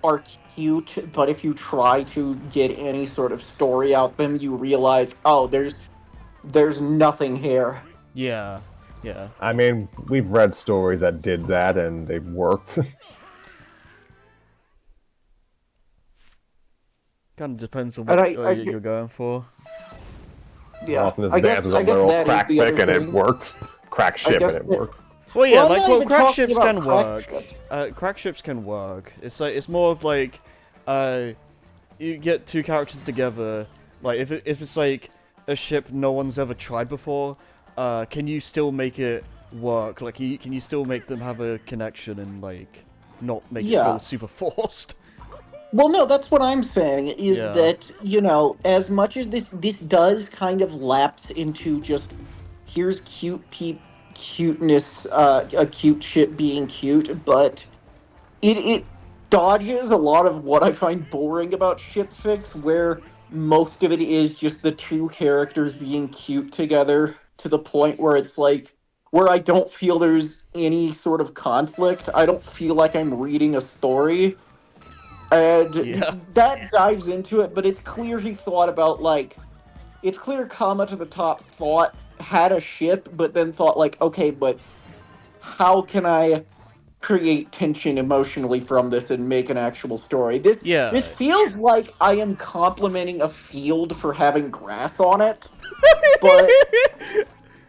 are cute, but if you try to get any sort of story out them, you realize, oh, there's nothing here. Yeah, yeah. I mean, we've read stories that did that and they've worked. Kind of depends on And what you're going for. Well, yeah, in this example, it's a I guess literal that is crack the other fic and it thing. worked. Crack I ship and guess it that, worked. Well, yeah, well, I'm like not well, even crack talking ships about can crack work. ships. Crack ships can work. It's like it's more of like, uh, you get two characters together. Like if it's like a ship no one's ever tried before, can you still make it work? Like, can you still make them have a connection and like not make it Yeah. feel super forced? Well, no, that's what I'm saying, is Yeah. that, as much as this does kind of lapse into just, here's cuteness, a cute ship being cute, but it dodges a lot of what I find boring about ship fics, where most of it is just the two characters being cute together, to the point where it's like, where I don't feel there's any sort of conflict. I don't feel like I'm reading a story. And Yeah. that dives into it, but it's clear he thought about, like, it's clear Kama to the Top thought, had a ship, but then thought, like, okay, but how can I create tension emotionally from this and make an actual story? This Yeah. feels like I am complimenting a field for having grass on it, but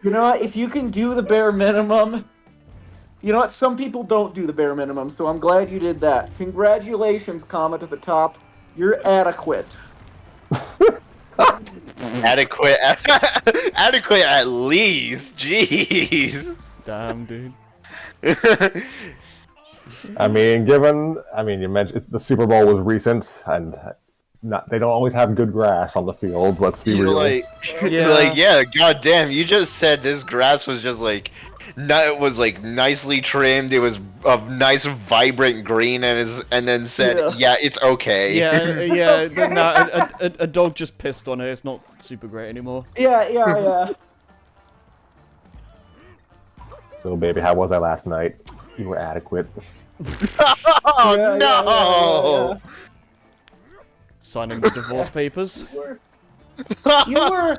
you know what? If you can do the bare minimum, you know what? Some people don't do the bare minimum, so I'm glad you did that. Congratulations, Kama to the Top. You're adequate. Adequate, adequate at least. Jeez. Damn, dude. I mean, you mentioned the Super Bowl was recent, and they don't always have good grass on the fields. Let's be You're real. Yeah. yeah, goddamn. You just said this grass was just like, it was like nicely trimmed. It was of nice, vibrant green, and then said, Yeah. it's okay. Yeah, yeah. Okay. Nah, a dog just pissed on it. It's not super great anymore. Yeah. So, baby, how was I last night? You were adequate. Oh Yeah, no! yeah. Signing the divorce papers. You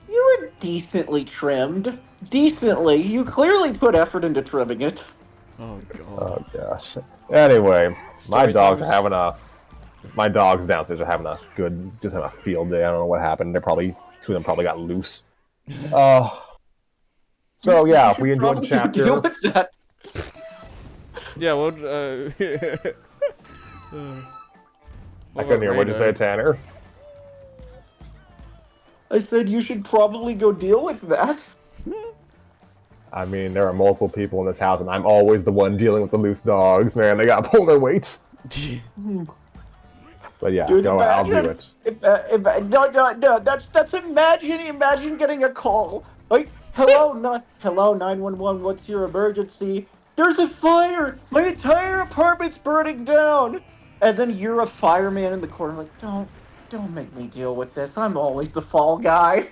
were decently trimmed. Decently. You clearly put effort into trimming it. Oh god. Oh gosh. Anyway, Story times. my dogs downstairs are having just having a field day. I don't know what happened. Two of them probably got loose. So yeah, You if we should enjoyed the probably deal chapter. with that. Yeah, well, I couldn't hear. What'd you say, Tanner? I said you should probably go deal with that. I mean, there are multiple people in this house, and I'm always the one dealing with the loose dogs. Man, they gotta pull their weight. But yeah, Dude, go. I'll do imagine. it. No. That's imagine getting a call. Like, hello, 911. What's your emergency? There's a fire. My entire apartment's burning down. And then you're a fireman in the corner, like, don't make me deal with this. I'm always the fall guy.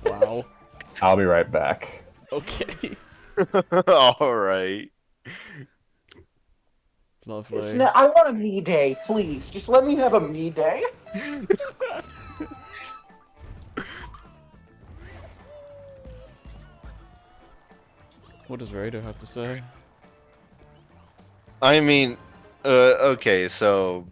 wow. I'll be right back. Okay. All right. Lovely. I want a me day, please. Just let me have a me day. What does Raider have to say? I mean, okay, so,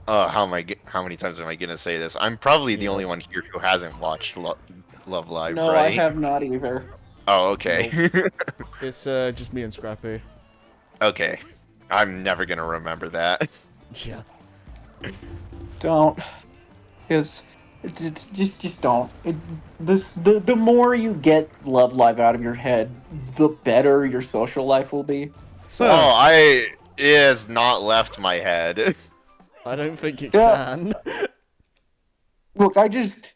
how many times am I gonna say this? I'm probably the Yeah. only one here who hasn't watched Love Live, No, right? I have not either. Oh, okay. It's just me and Scrappy. Okay. I'm never gonna remember that. Yeah. Don't. Just don't. The more you get Love Live out of your head, the better your social life will be. So, Oh, it has not left my head. I don't think it Yeah. can. look, I'm just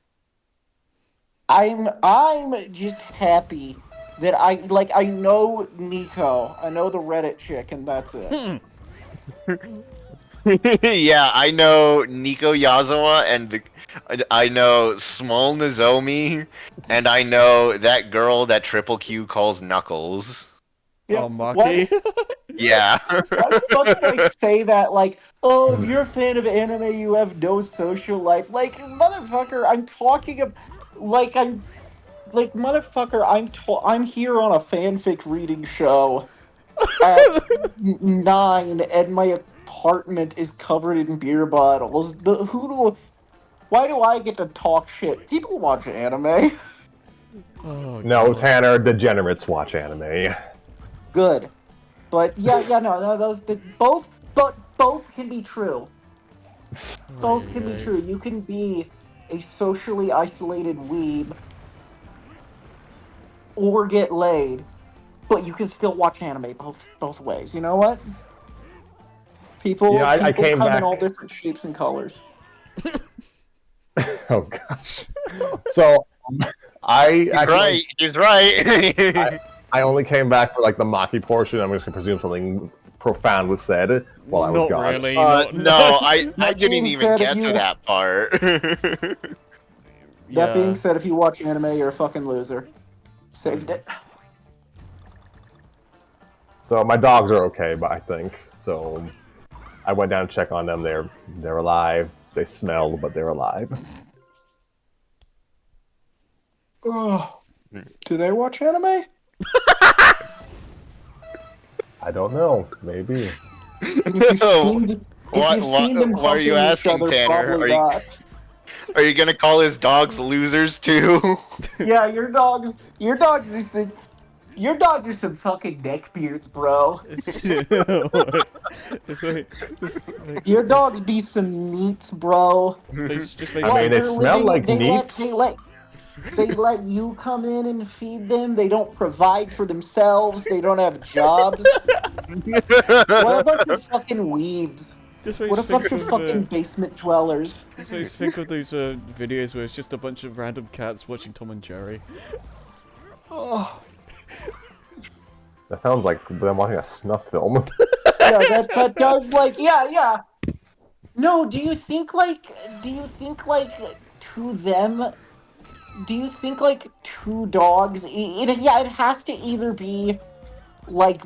happy that I know Nico, I know the Reddit chick, and that's it. Yeah, I know Nico Yazawa, and I know Small Nozomi, and I know that girl that Triple Q calls Knuckles. Yeah, Oh, Maki. Yeah. Why the fuck do I say that? Like, oh, if you're a fan of anime, you have no social life. Like, motherfucker, I'm talking about, motherfucker, I'm here on a fanfic reading show at 9, and my apartment is covered in beer bottles. Why do I get to talk shit? People watch anime. Oh, No, God. Tanner, degenerates watch anime. Good. But yeah, no, both can be true. Both can be Ay, true. You can be a socially isolated weeb or get laid, but you can still watch anime both ways. You know what? Yeah, People I people came come in all back. different shapes and colors. Oh gosh. So I He's actually right. He's right. I only came back for like the Maki portion. I'm just gonna presume something profound was said while I was not gone. really. No, I That didn't being even said, if get to you that part. that being Yeah. said, if you watch anime, you're a fucking loser. Saved it. So my dogs are okay, but I think so. I went down to check on them. They're alive. They smell, but they're alive. Oh, do they watch anime? I don't know. Maybe. And if you've seen if you've seen them Why are you humping each asking, other, Tanner? probably not. Are you gonna call his dogs losers too? Yeah, your dogs are some fucking neckbeards, bro. It's, this way, Your this dogs be some neats, bro. makes just I makes mean, What they they're smell living, like neats. they let you come in and feed them. They don't provide for themselves. They don't have jobs. What a bunch of fucking weebs. this What makes a bunch think of of fucking basement dwellers. this makes think of those videos where it's just a bunch of random cats watching Tom and Jerry. Oh, That sounds like them watching a snuff film. yeah, that does yeah. No, do you think like to them do you think like two dogs it has to either be like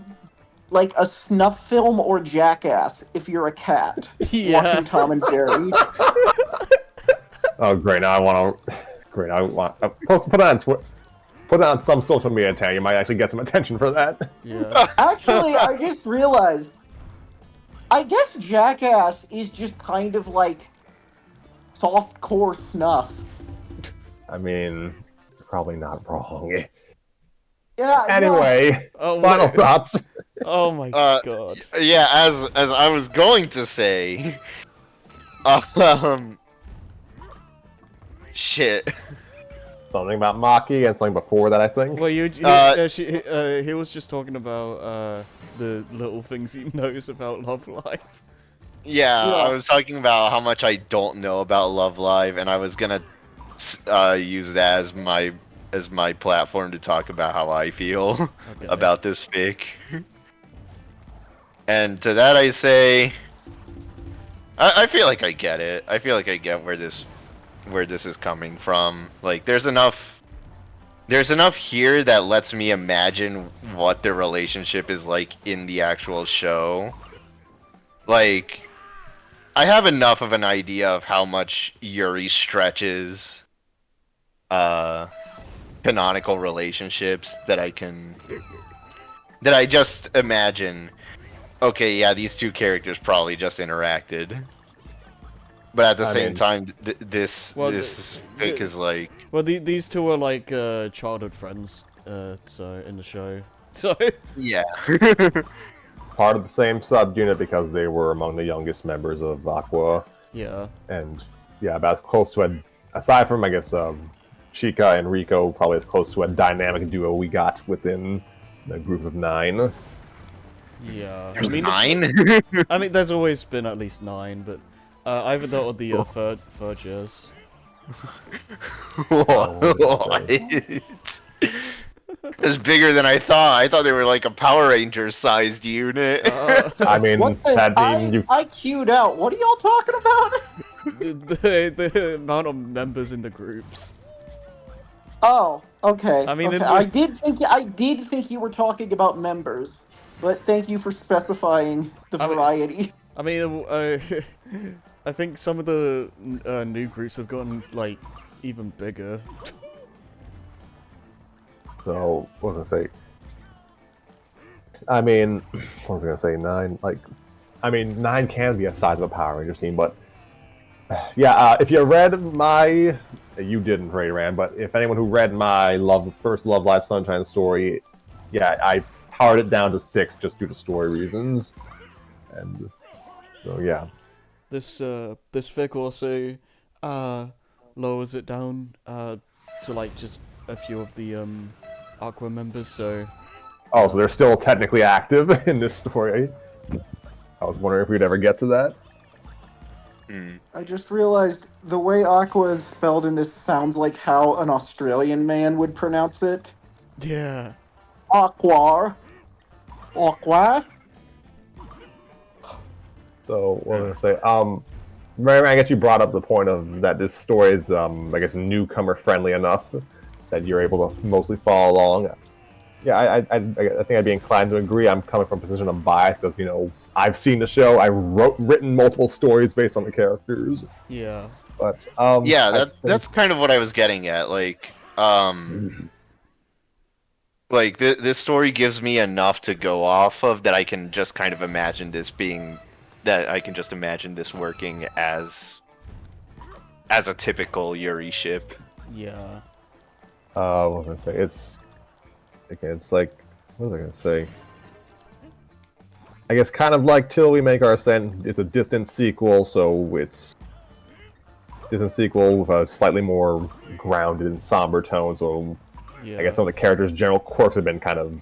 a snuff film or Jackass if you're a cat Yeah. watching Tom and Jerry. Oh, great! Now I want to. Great! I want. Put it on put it on some social media tag. You might actually get some attention for that. Yeah. Actually, I just realized I guess Jackass is just kind of like softcore snuff. I mean, probably not wrong. Yeah, Anyway, Oh, final wait. thoughts. Oh my Uh, god. yeah, as I was going to say, um, shit. Something about Maki and something before that, I think. Well, he was just talking about the little things he knows about Love Life. Yeah, Yeah. I was talking about how much I don't know about Love Live, and I was gonna use that as my platform to talk about how I feel Okay. about this fic. And to that I say, I feel like I get it. I feel like I get where this is coming from. Like, there's enough here that lets me imagine what their relationship is like in the actual show. Like, I have enough of an idea of how much Yuri stretches canonical relationships that I just imagine, okay, yeah, these two characters probably just interacted. But at the I same mean- time, this Well, fic is like, Well, these two are like childhood friends. So in the show. So yeah. Part of the same subunit because they were among the youngest members of Aqua, yeah. and yeah, about as close to aside from I guess Chica and Rico, probably as close to a dynamic duo we got within the group of 9. Yeah. There's I mean, 9? I mean, there's always been at least 9, but either that or the third years. What? It's bigger than I thought. I thought they were like a Power Rangers sized unit. I mean, What the that being you. I queued out. What are y'all talking about? The amount of members in the groups. Oh, okay. I mean, okay. I did think you were talking about members, but thank you for specifying the I mean- variety. I mean, I think some of the new groups have gotten like even bigger. So what was I gonna say? I mean, what was I gonna say? 9, like, I mean, 9 can be a size of a Power Ranger team, but yeah, if you read my, you didn't, Ray Ran, but if anyone who read my first Love Live Sunshine story, yeah, I powered it down to 6 just due to story reasons, and so yeah. this fic also lowers it down to like just a few of the Aqua members. So Oh, so they're still technically active in this story. I was wondering if we'd ever get to that. I just realized the way Aqua is spelled in this sounds like how an Australian man would pronounce it. yeah, Aqua. Aqua. So what was I gonna say? Mary, I guess you brought up the point of that this story is, I guess, newcomer friendly enough that you're able to mostly follow along. Yeah, I think I'd be inclined to agree. I'm coming from a position of bias because I've seen the show. I've written multiple stories based on the characters. yeah, But Yeah, that's kind of what I was getting at. Like this story gives me enough to go off of that I can just kind of imagine this being that I can just imagine this working as a typical Yuri ship. yeah. what was I gonna say? It's like, what was I gonna say? I guess kind of like Till We Make Our Ascent is a distant sequel, so it's distant sequel with a slightly more grounded and somber tone. So Yeah. I guess some of the characters' general quirks have been kind of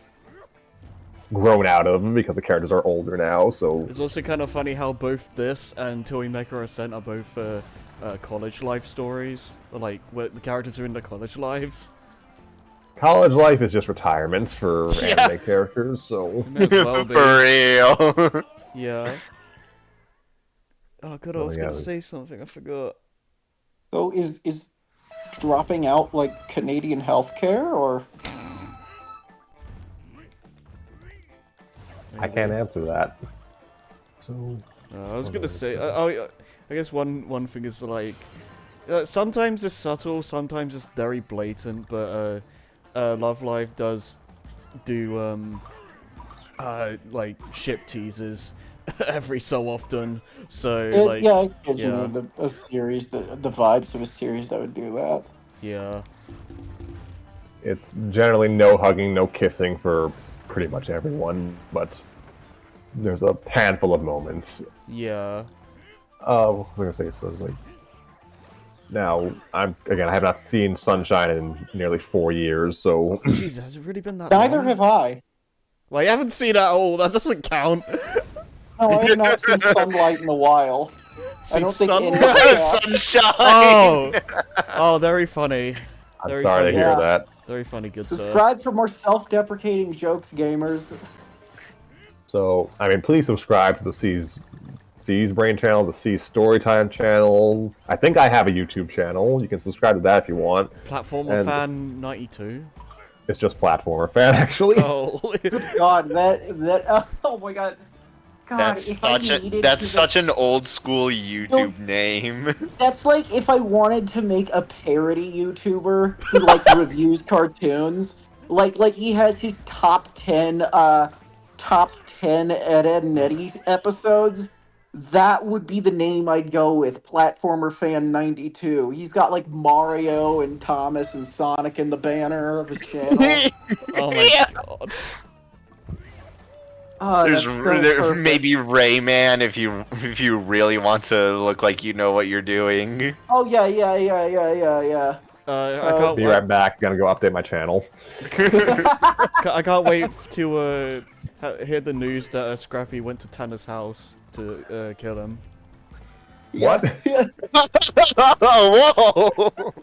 grown out of because the characters are older now. So It's also kind of funny how both this and Till We Make Our Ascent are both college life stories. Like, where the characters are in their college lives. college life is just retirement for Yeah. anime characters. So May as well be. For real. Yeah. Oh god, I Oh, was yeah. gonna say something, I forgot. So is dropping out like Canadian healthcare or? I can't answer that. So I was gonna say, I guess one thing is like, sometimes it's subtle, sometimes it's very blatant, but Love Live does do like ship teasers every so often. So like, Yeah, it gives yeah. me a series, the vibes of a series that would do that. yeah, it's generally no hugging, no kissing for pretty much everyone, but there's a handful of moments. yeah. What was I gonna say? So it's like, now I have not seen Sunshine in nearly 4 years, so Jeez, has it really been that Neither long? have I. Well, I haven't seen it at all. That doesn't count. No, I have not seen Sunlight in a while. I don't think any of Sunlight? us have. Sunshine. Oh, oh, very funny. I'm Very sorry funny. to hear Yeah. that. Very funny, good sir. Subscribe for more self-deprecating jokes, gamers. So I mean, please subscribe to the C's Brain channel, the C's Storytime channel. I think I have a YouTube channel. You can subscribe to that if you want. Platformer And- fan 92. It's just Platformer Fan, actually. Oh, God, that oh my God. God, That's if I such needed that's to- such an old school YouTube name. That's like if I wanted to make a parody YouTuber who like reviews cartoons. Like he has his top 10 Ed, Ed and Eddie episodes. That would be the name I'd go with. Platformer Fan 92. He's got like Mario and Thomas and Sonic in the banner of his channel. oh my god. Oh, There's that's so there, perfect. maybe Rayman if you really want to look like you know what you're doing. Oh yeah. I can't Be wait. right back. Gonna go update my channel. I can't wait to hear the news that Scrappy went to Tanner's house to kill him. What? Oh, whoa!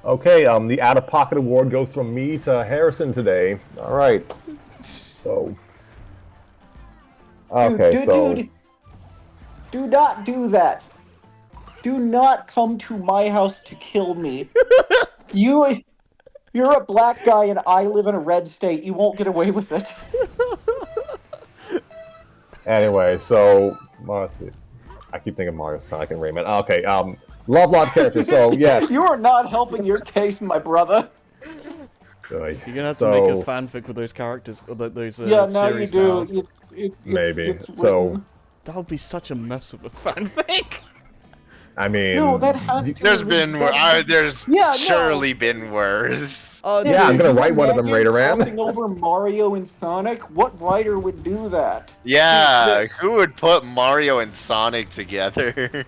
Okay, the out-of-pocket award goes from me to Harrison today. All right. So. Okay, Dude, do not do that. Do not come to my house to kill me. You're a black guy and I live in a red state. You won't get away with it. Anyway, so let's see. I keep thinking Mario, Sonic, and Rayman. Okay, love lot characters. So yes. You are not helping your case, my brother. Really. You're gonna have to make a fanfic with those characters, or those Yeah, now you series do. now. Maybe. It's So written. That would be such a mess of a fanfic. I mean, No, that has to. There's been there's Yeah, surely been worse. Yeah, I'm Dude, gonna Can you write one of them, imagine Raideran. crossing over Mario and Sonic? What writer would do that? Yeah, who would put Mario and Sonic together?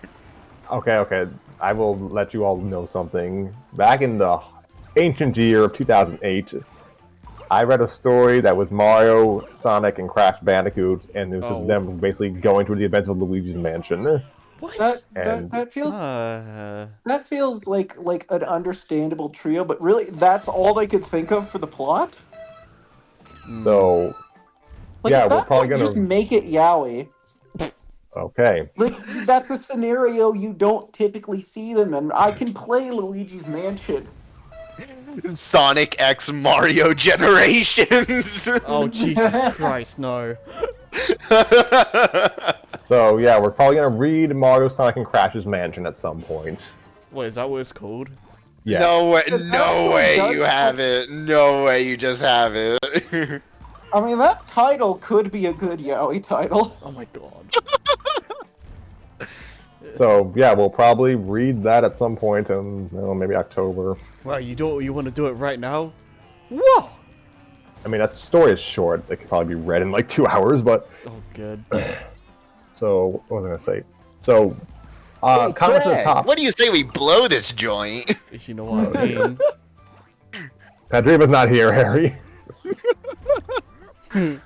Okay. I will let you all know something. Back in the ancient year of 2008, I read a story that was Mario, Sonic, and Crash Bandicoot, and it was just them basically going through the events of Luigi's Mansion. what? And That feels like an understandable trio, but really, that's all they could think of for the plot. so, Like yeah, at we're that probably point, just gonna. make it yaoi. Okay. Like that's a scenario you don't typically see them in. I can play Luigi's Mansion. Sonic X Mario Generations. Oh, Jesus Christ, no. So, yeah, we're probably gonna read Mario, Sonic, and Crash's Mansion at some point. Wait, is that what it's called? Yes. No way! That's No what way! it does, You have it! No way! You just have it! I mean, that title could be a good yaoi title. Oh my god. So, yeah, we'll probably read that at some point in, maybe October. Wow, you want to do it right now? Whoa! I mean, that story is short. It could probably be read in like 2 hours, but... Oh, good. So, what was I gonna say? So, comment to the top. What do you say we blow this joint? If you know what I mean. Padriva's not here, Harry.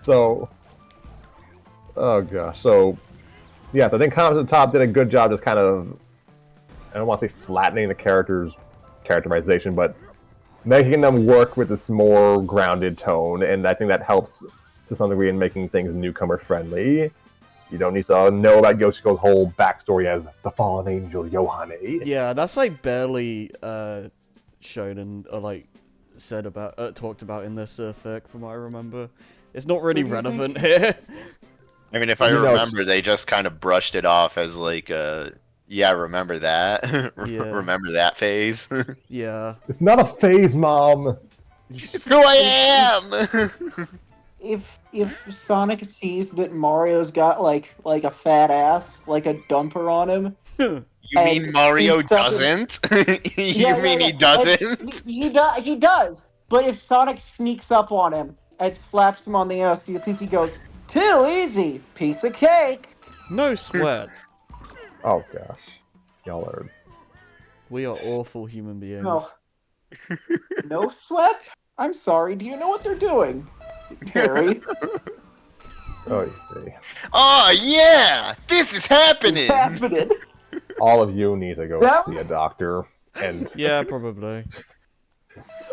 So, oh gosh. So, yes, I think comments at the top did a good job just kind of, I don't want to say flattening the characters' characterization, but making them work with this more grounded tone, and I think that helps to some degree in making things newcomer friendly. You don't need to know about Yoshiko's whole backstory as the fallen angel Yohane. Yeah, that's like barely shown and like said about talked about in this fic, from what I remember. It's not really relevant here. I mean, if I remember, they just kind of brushed it off as like, yeah, remember that? Remember that phase? Yeah. It's not a phase, Mom. It's who I am! If Sonic sees that Mario's got like a fat ass, like a dumper on him, You mean Mario doesn't? You mean he doesn't? He does. But if Sonic sneaks up on him and slaps him on the ass, do you think he goes, "Too easy, piece of cake"? No sweat. Oh gosh, y'all are. We are awful human beings. No. No sweat? I'm sorry. Do you know what they're doing, Terry? Oh, Oh yeah! This is happening! It's happening. all of you need to go That- see a doctor. And Yeah, probably.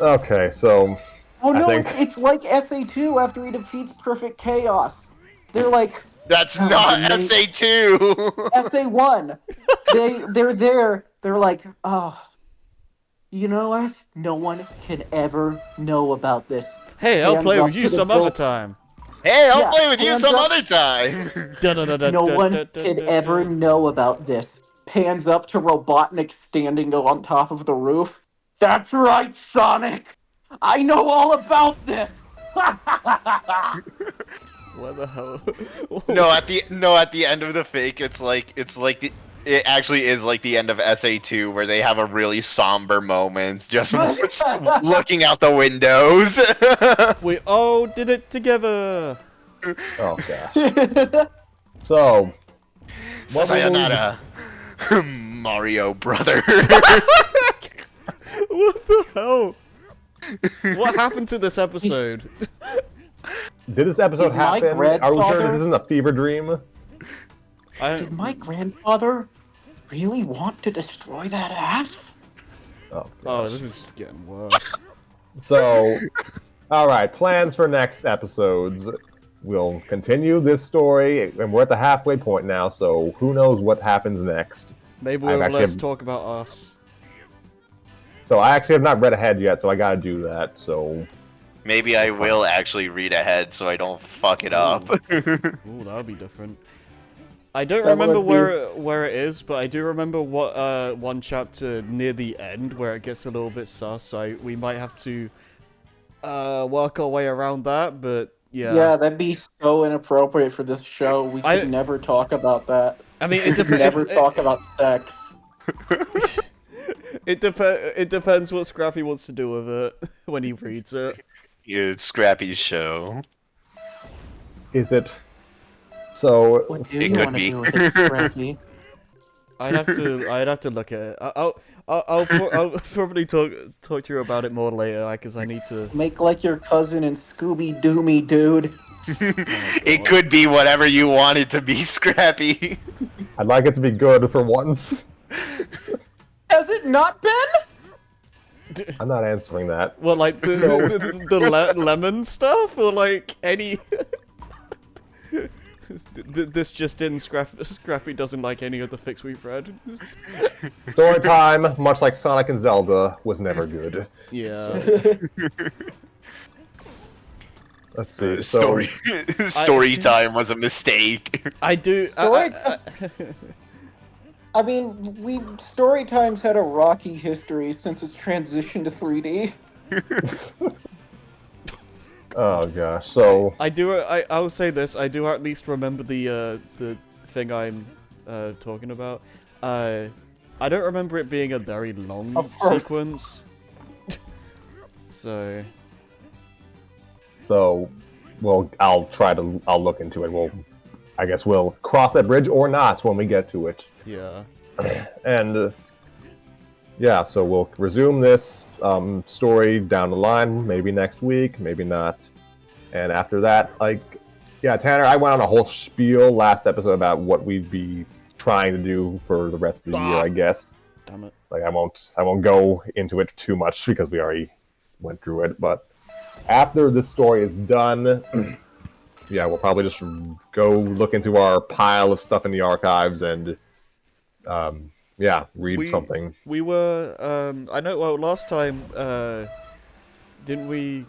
okay, so Oh no, think- it's like SA2 after he defeats Perfect Chaos. They're like That's Oh, not the main- SA2! SA1. They're there. They're like, oh, you know what? No one can ever know about this. Hey, I'll Hands play up with you to the some bill. other time. Hey, I'll Yeah, play with you hands some up. other time! No one can ever know about this. Pans up to Robotnik standing on top of the roof. That's right, Sonic. I know all about this. What the hell? No, at the end of the fake, it actually is like the end of SA2 where they have a really somber moment, just looking out the windows. We all did it together. oh gosh. So what will we- Sayonara, Mario brother. What the hell? What happened to this episode? did this episode Did my happen? Are we sure grandfather- this isn't a fever dream? Did my grandfather really want to destroy that ass? Oh, Oh, gosh. this is just getting worse. So, all right, plans for next episodes. We'll continue this story, and we're at the halfway point now, so who knows what happens next. Maybe I've we'll actually- let's talk about us. So I actually have not read ahead yet, so I gotta do that, so... Maybe I will actually read ahead so I don't fuck it up. Ooh, that would be different. I don't That remember would be- where it is, but I do remember what one chapter near the end where it gets a little bit sus. So we might have to work our way around that. But yeah, Yeah, that'd be so inappropriate for this show. We could I- never talk about that. I mean, it Never depends. talk about sex. It depends what Scrappy wants to do with it when he reads it. Yeah, it's Scrappy's show. Is it? So What do It you could want to be. do with it, Scrappy? I'd have to look at it. I'll probably talk to you about it more later, because I need to. Make like your cousin and Scooby Doomy, dude. It could be whatever you want it to be, Scrappy. I'd like it to be good for once. Has it not been? I'm not answering that. Well, like the lemon stuff, or like any. This just in. Scrappy doesn't like any of the fics we've read. Story time, much like Sonic and Zelda, was never good. Yeah. Let's see. Story time was a mistake. I do. I mean, story times had a rocky history since its transition to 3D. Oh gosh. So I'll say this. I do at least remember the thing I'm talking about. I don't remember it being a very long Of course. sequence. So well, I'll look into it. I guess we'll cross that bridge or not when we get to it. yeah. And yeah, so we'll resume this story down the line, maybe next week, maybe not. And after that, Tanner, I went on a whole spiel last episode about what we'd be trying to do for the rest of the year, I guess. Damn it. I won't go into it too much because we already went through it. But after this story is done, yeah, we'll probably just go look into our pile of stuff in the archives and read something. We were I know. Well, last time didn't we?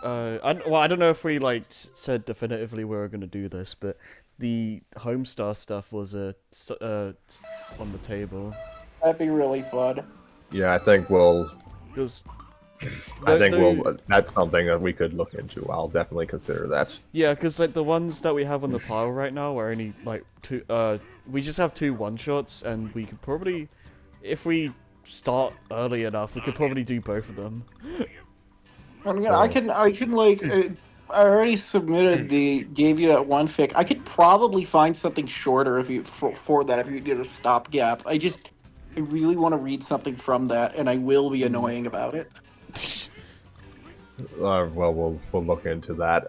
I don't know if we said definitively we were going to do this, but the Homestar stuff was on the table. That'd be really fun. Yeah, I think we'll. Because That's something that we could look into. I'll definitely consider that. yeah, because the ones that we have on the pile right now are only two. We just have 2 1-shots, and we could probably, if we start early enough, we could probably do both of them. I mean, I can I already gave you that one fic. I could probably find something shorter for that if you did a stopgap. I really want to read something from that, and I will be annoying about it. Well, we'll look into that.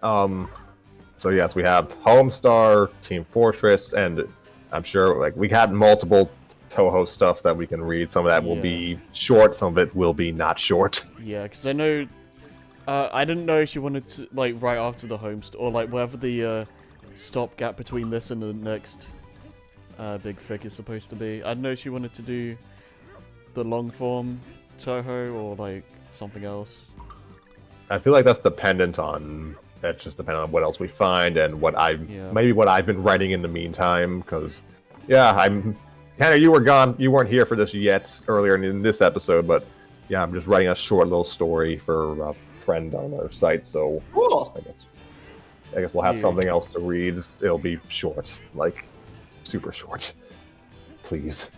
So yes, we have Homestar, Team Fortress, and I'm sure we had multiple Toho stuff that we can read. Some of that will be short, some of it will be not short. Yeah, because I know. I didn't know if you wanted to right after the Homestar or whatever the stopgap between this and the next big fic is supposed to be. I don't know if you wanted to do the long form Toho or something else. I feel like that's dependent on what else we find and what I've been writing in the meantime. Because Tanner, you were gone, you weren't here for this yet earlier in this episode, but yeah, I'm just writing a short little story for a friend on our site. So Cool. I guess we'll have something else to read. It'll be short, super short, please.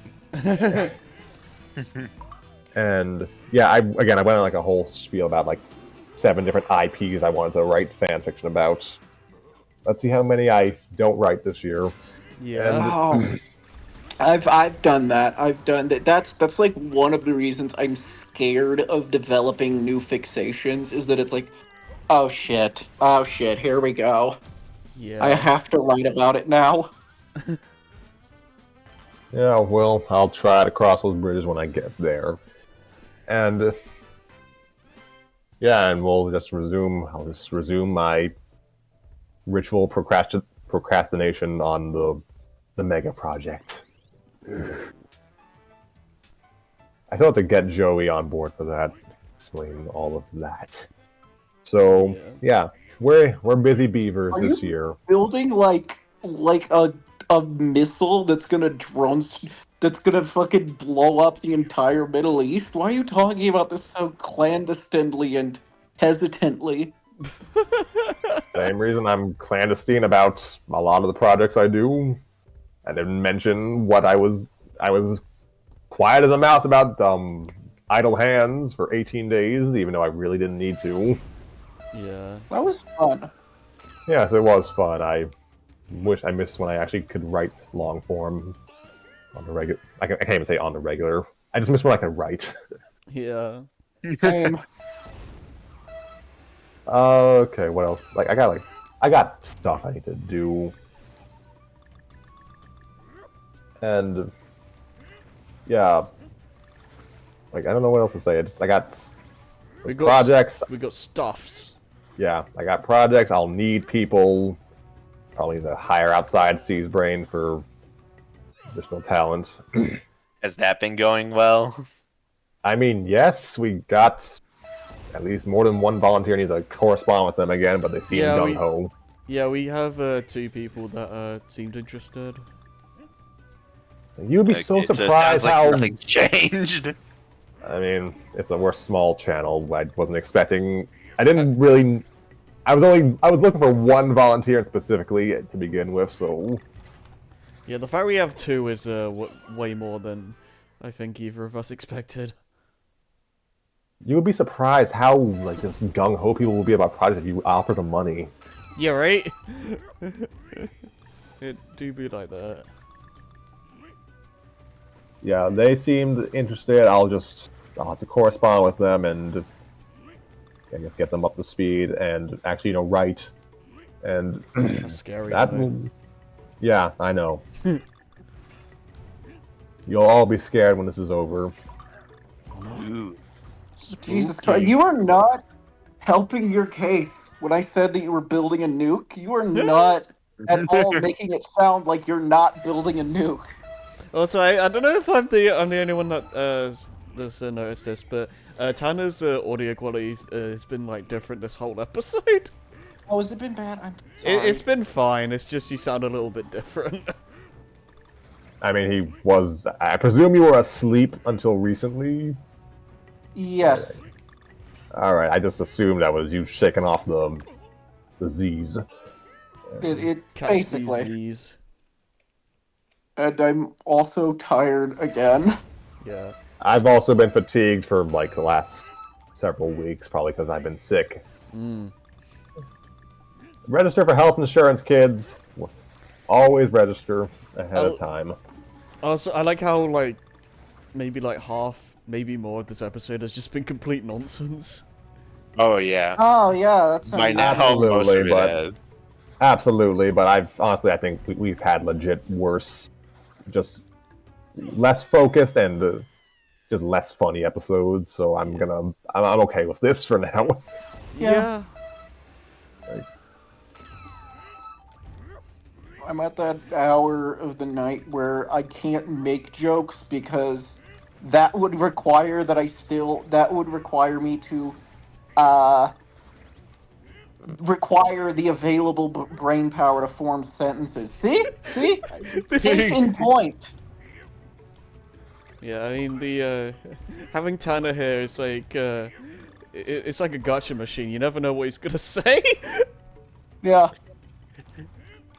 And I went on a whole spiel about 7 different IPs I wanted to write fan fiction about. Let's see how many I don't write this year. Yeah. And, I've done that. I've done that. That's one of the reasons I'm scared of developing new fixations is that it's oh shit, here we go. Yeah. I have to write about it now. yeah, well, I'll try to cross those bridges when I get there. And and we'll just resume. I'll just resume my ritual procrastination on the mega project. I still have to get Joey on board for that. Explain all of that. So we're busy beavers this year. Building a missile that's gonna fucking blow up the entire Middle East. Why are you talking about this so clandestinely and hesitantly? Same reason I'm clandestine about a lot of the projects I do. I didn't mention what I was quiet as a mouse about idle hands for 18 days, even though I really didn't need to. Yeah. That was fun. Yes, it was fun. I wish I missed when I actually could write long form on the regular. I can't even say on the regular. I just miss when I could write. Yeah. Same. Okay, what else? I got stuff I need to do, and yeah, I don't know what else to say. I got We got projects. We got stuffs. Yeah, I got projects. I'll need people. Probably the hire outside C's brain for additional talent. Has that been going well? I mean, yes, we got at least more than one volunteer. Need to correspond with them again, but they seem Yeah, gung ho. Yeah, we have 2 people that seemed interested. You'd be so Okay, it surprised sounds like how. nothing's changed. I mean, we're a small channel. I wasn't expecting. I didn't really. I was looking for one volunteer specifically to begin with, so. Yeah, the fact we have 2 is way more than I think either of us expected. You would be surprised how just gung ho people will be about projects if you offer them money. Yeah, right? It do be like that. Yeah, they seemed interested. I'll have to correspond with them and I guess get them up to speed and actually write. And That's scary. that though. will. Yeah, I know. You'll all be scared when this is over. Ooh. Jesus Spooky. Christ, you are not helping your case when I said that you were building a nuke. You are not at all making it sound like you're not building a nuke. Also, I don't know if I'm the only one that that's noticed this, but Tanner's audio quality has been different this whole episode. Oh, has it been bad? I'm sorry. It's been fine. It's just you sound a little bit different. I mean, he was. I presume you were asleep until recently. Yes. All right, I just assumed that was you shaking off the Z's. It Catch basically. these. And I'm also tired again. Yeah. I've also been fatigued for the last several weeks, probably because I've been sick. Register for health insurance, kids. Always register ahead of time. Also, I like how maybe half, maybe more of this episode has just been complete nonsense. Oh yeah. Oh yeah, that's By now, most of it has. Absolutely, but I think we've had legit worse, just less focused and just less funny episodes. So I'm okay with this for now. Yeah. I'm at that hour of the night where I can't make jokes because that would require me to require the available brain power to form sentences. See? Case in point. Yeah, I mean the having Tanner here is it's like a gotcha machine. You never know what he's gonna say. Yeah.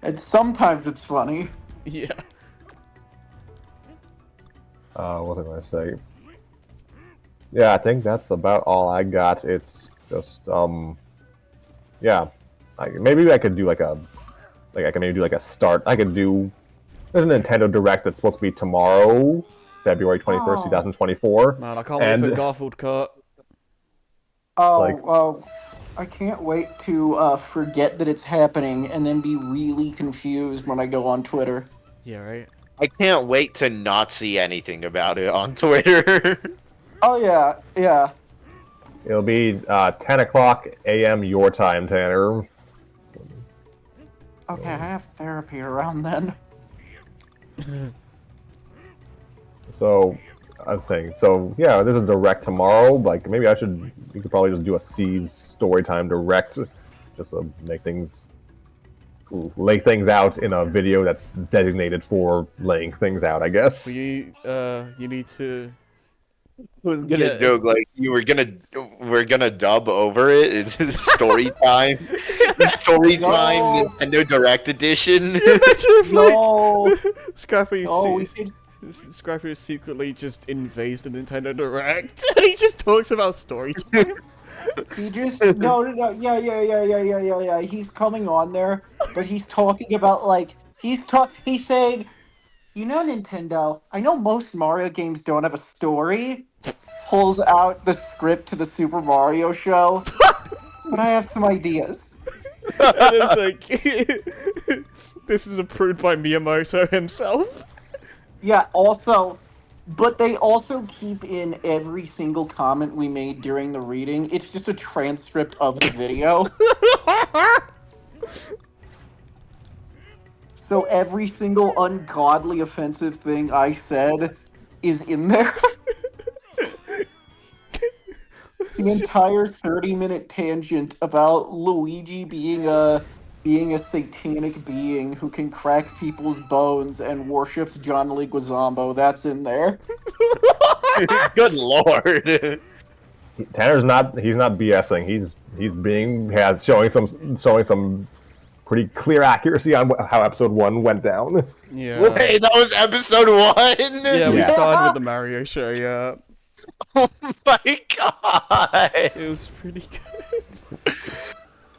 And sometimes it's funny. Yeah. What was I going to say? Yeah, I think that's about all I got. It's just yeah. Maybe I could do I can maybe do a start. I could do. There's a Nintendo Direct that's supposed to be tomorrow, February 21st, 2024. Man, I can't wait for Garfield Kart. Oh, I can't wait to forget that it's happening and then be really confused when I go on Twitter. Yeah, right. I can't wait to not see anything about it on Twitter. Oh yeah. It'll be 10 o'clock a.m. your time, Tanner. Okay, I have therapy around then. So, I was saying, yeah, there's a direct tomorrow. Maybe we could probably just do a C's storytime direct, just to lay things out in a video that's designated for laying things out, I guess. You need to. I was gonna joke we're gonna dub over it. It's story time. Story time No. Nintendo Direct Edition. Imagine if No. Scrappy. Oh, we could. Scrappy is secretly just invades the Nintendo Direct, and he just talks about story time. He just no, yeah. He's coming on there, but he's talking about like he's saying, you know, Nintendo. I know most Mario games don't have a story. Pulls out the script to the Super Mario show, but I have some ideas. And it's like, this is approved by Miyamoto himself. Yeah. Also, but they also keep in every single comment we made during the reading. It's just a transcript of the video. So every single ungodly offensive thing I said is in there. The entire 30-minute tangent about Luigi being a satanic being who can crack people's bones and worships John Leguizamo, that's in there. Good lord. Tanner's not. He's not BSing. He's showing some pretty clear accuracy on how episode 1 went down. Yeah. Wait, that was episode 1? Yeah, we Yeah. started with the Mario show, yeah. Oh my god. It was pretty good.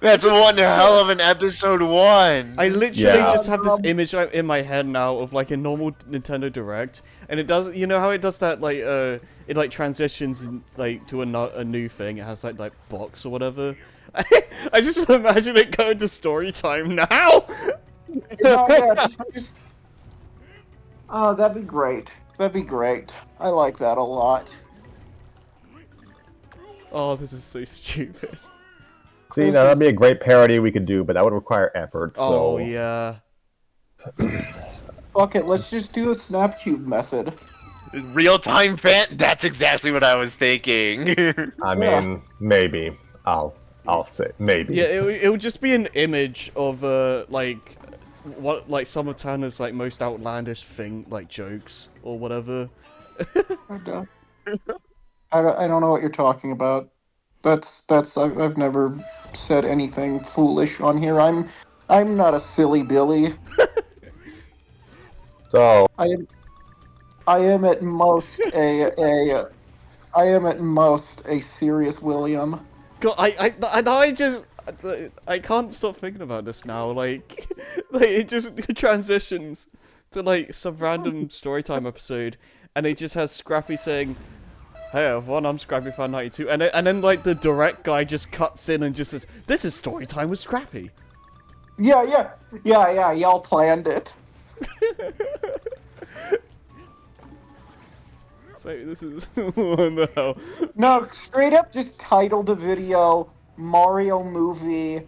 That's one hell of an episode 1. I literally Yeah. just have this image in my head now of like a normal Nintendo Direct, and it does, you know how it does that, like, it like transitions like to a new thing, it has like box or whatever. I just imagine it going to story time now. Oh, that'd be great. That'd be great. I like that a lot. Oh, this is so stupid. See, now that'd be a great parody we could do, but that would require effort. So Oh yeah. Fuck it, let's just do the Snapcube method. Real time fan? That's exactly what I was thinking. I mean, maybe I'll say maybe. Yeah, it would just be an image of like what, like some of Tanner's like most outlandish thing, like jokes or whatever. I don't know what you're talking about. I've never said anything foolish on here. I'm not a silly Billy. So I am at most a serious William. God, I can't stop thinking about this now. Like, like it just transitions to like some random storytime episode, and it just has Scrappy saying, "Hey everyone, I'm Scrappy Fan 92," and then like the direct guy just cuts in and just says, "This is storytime with Scrappy." Yeah. Y'all planned it. So this is what the hell? No, straight up, just title the video "Mario Movie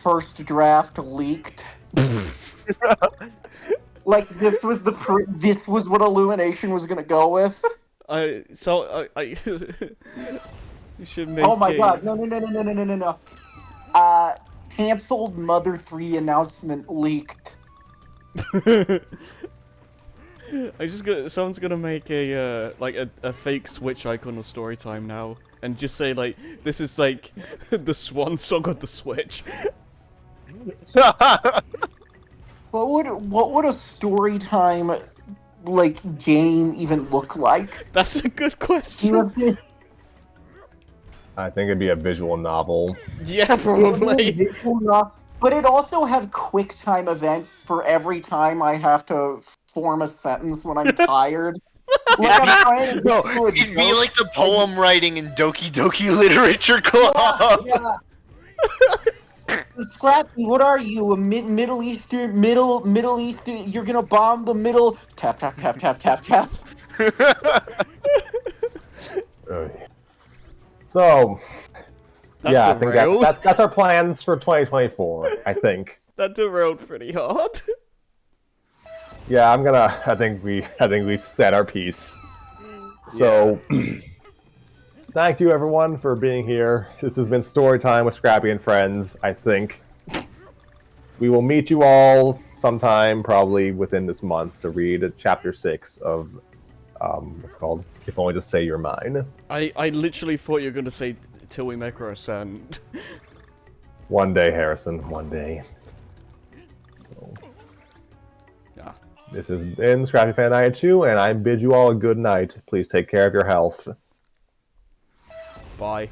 First Draft Leaked." Like this was this was what Illumination was gonna go with. I you should make. Oh my god! No! Canceled Mother 3 announcement leaked. Someone's gonna make a like a fake Switch icon of Storytime now, and just say like, this is like the swan song of the Switch. What would a Storytime like game even look like? That's a good question. I think it'd be a visual novel. Yeah, probably. But it'd also have quick time events for every time I have to form a sentence when I'm tired. Like I'm trying to get to a It'd be joke. like the poem writing in Doki Doki Literature Club. Yeah. Scrappy, what are you? A Middle Eastern? You're gonna bomb the middle? Tap tap tap tap tap tap. Ugh. So, yeah, I think derailed. that's our plans for 2024. I think. That derailed pretty hard. Yeah, I think we've said our piece. So, thank you everyone for being here. This has been Storytime with Scrappy and Friends. I think we will meet you all sometime, probably within this month, to read chapter 6 of what's it called? If Only to Say You're Mine. I literally thought you were gonna say Till We Make Our Ascent. One day, Harrison. One day. So, Yeah. This has been Scrappy Fan 92, and I bid you all a good night. Please take care of your health. Bye.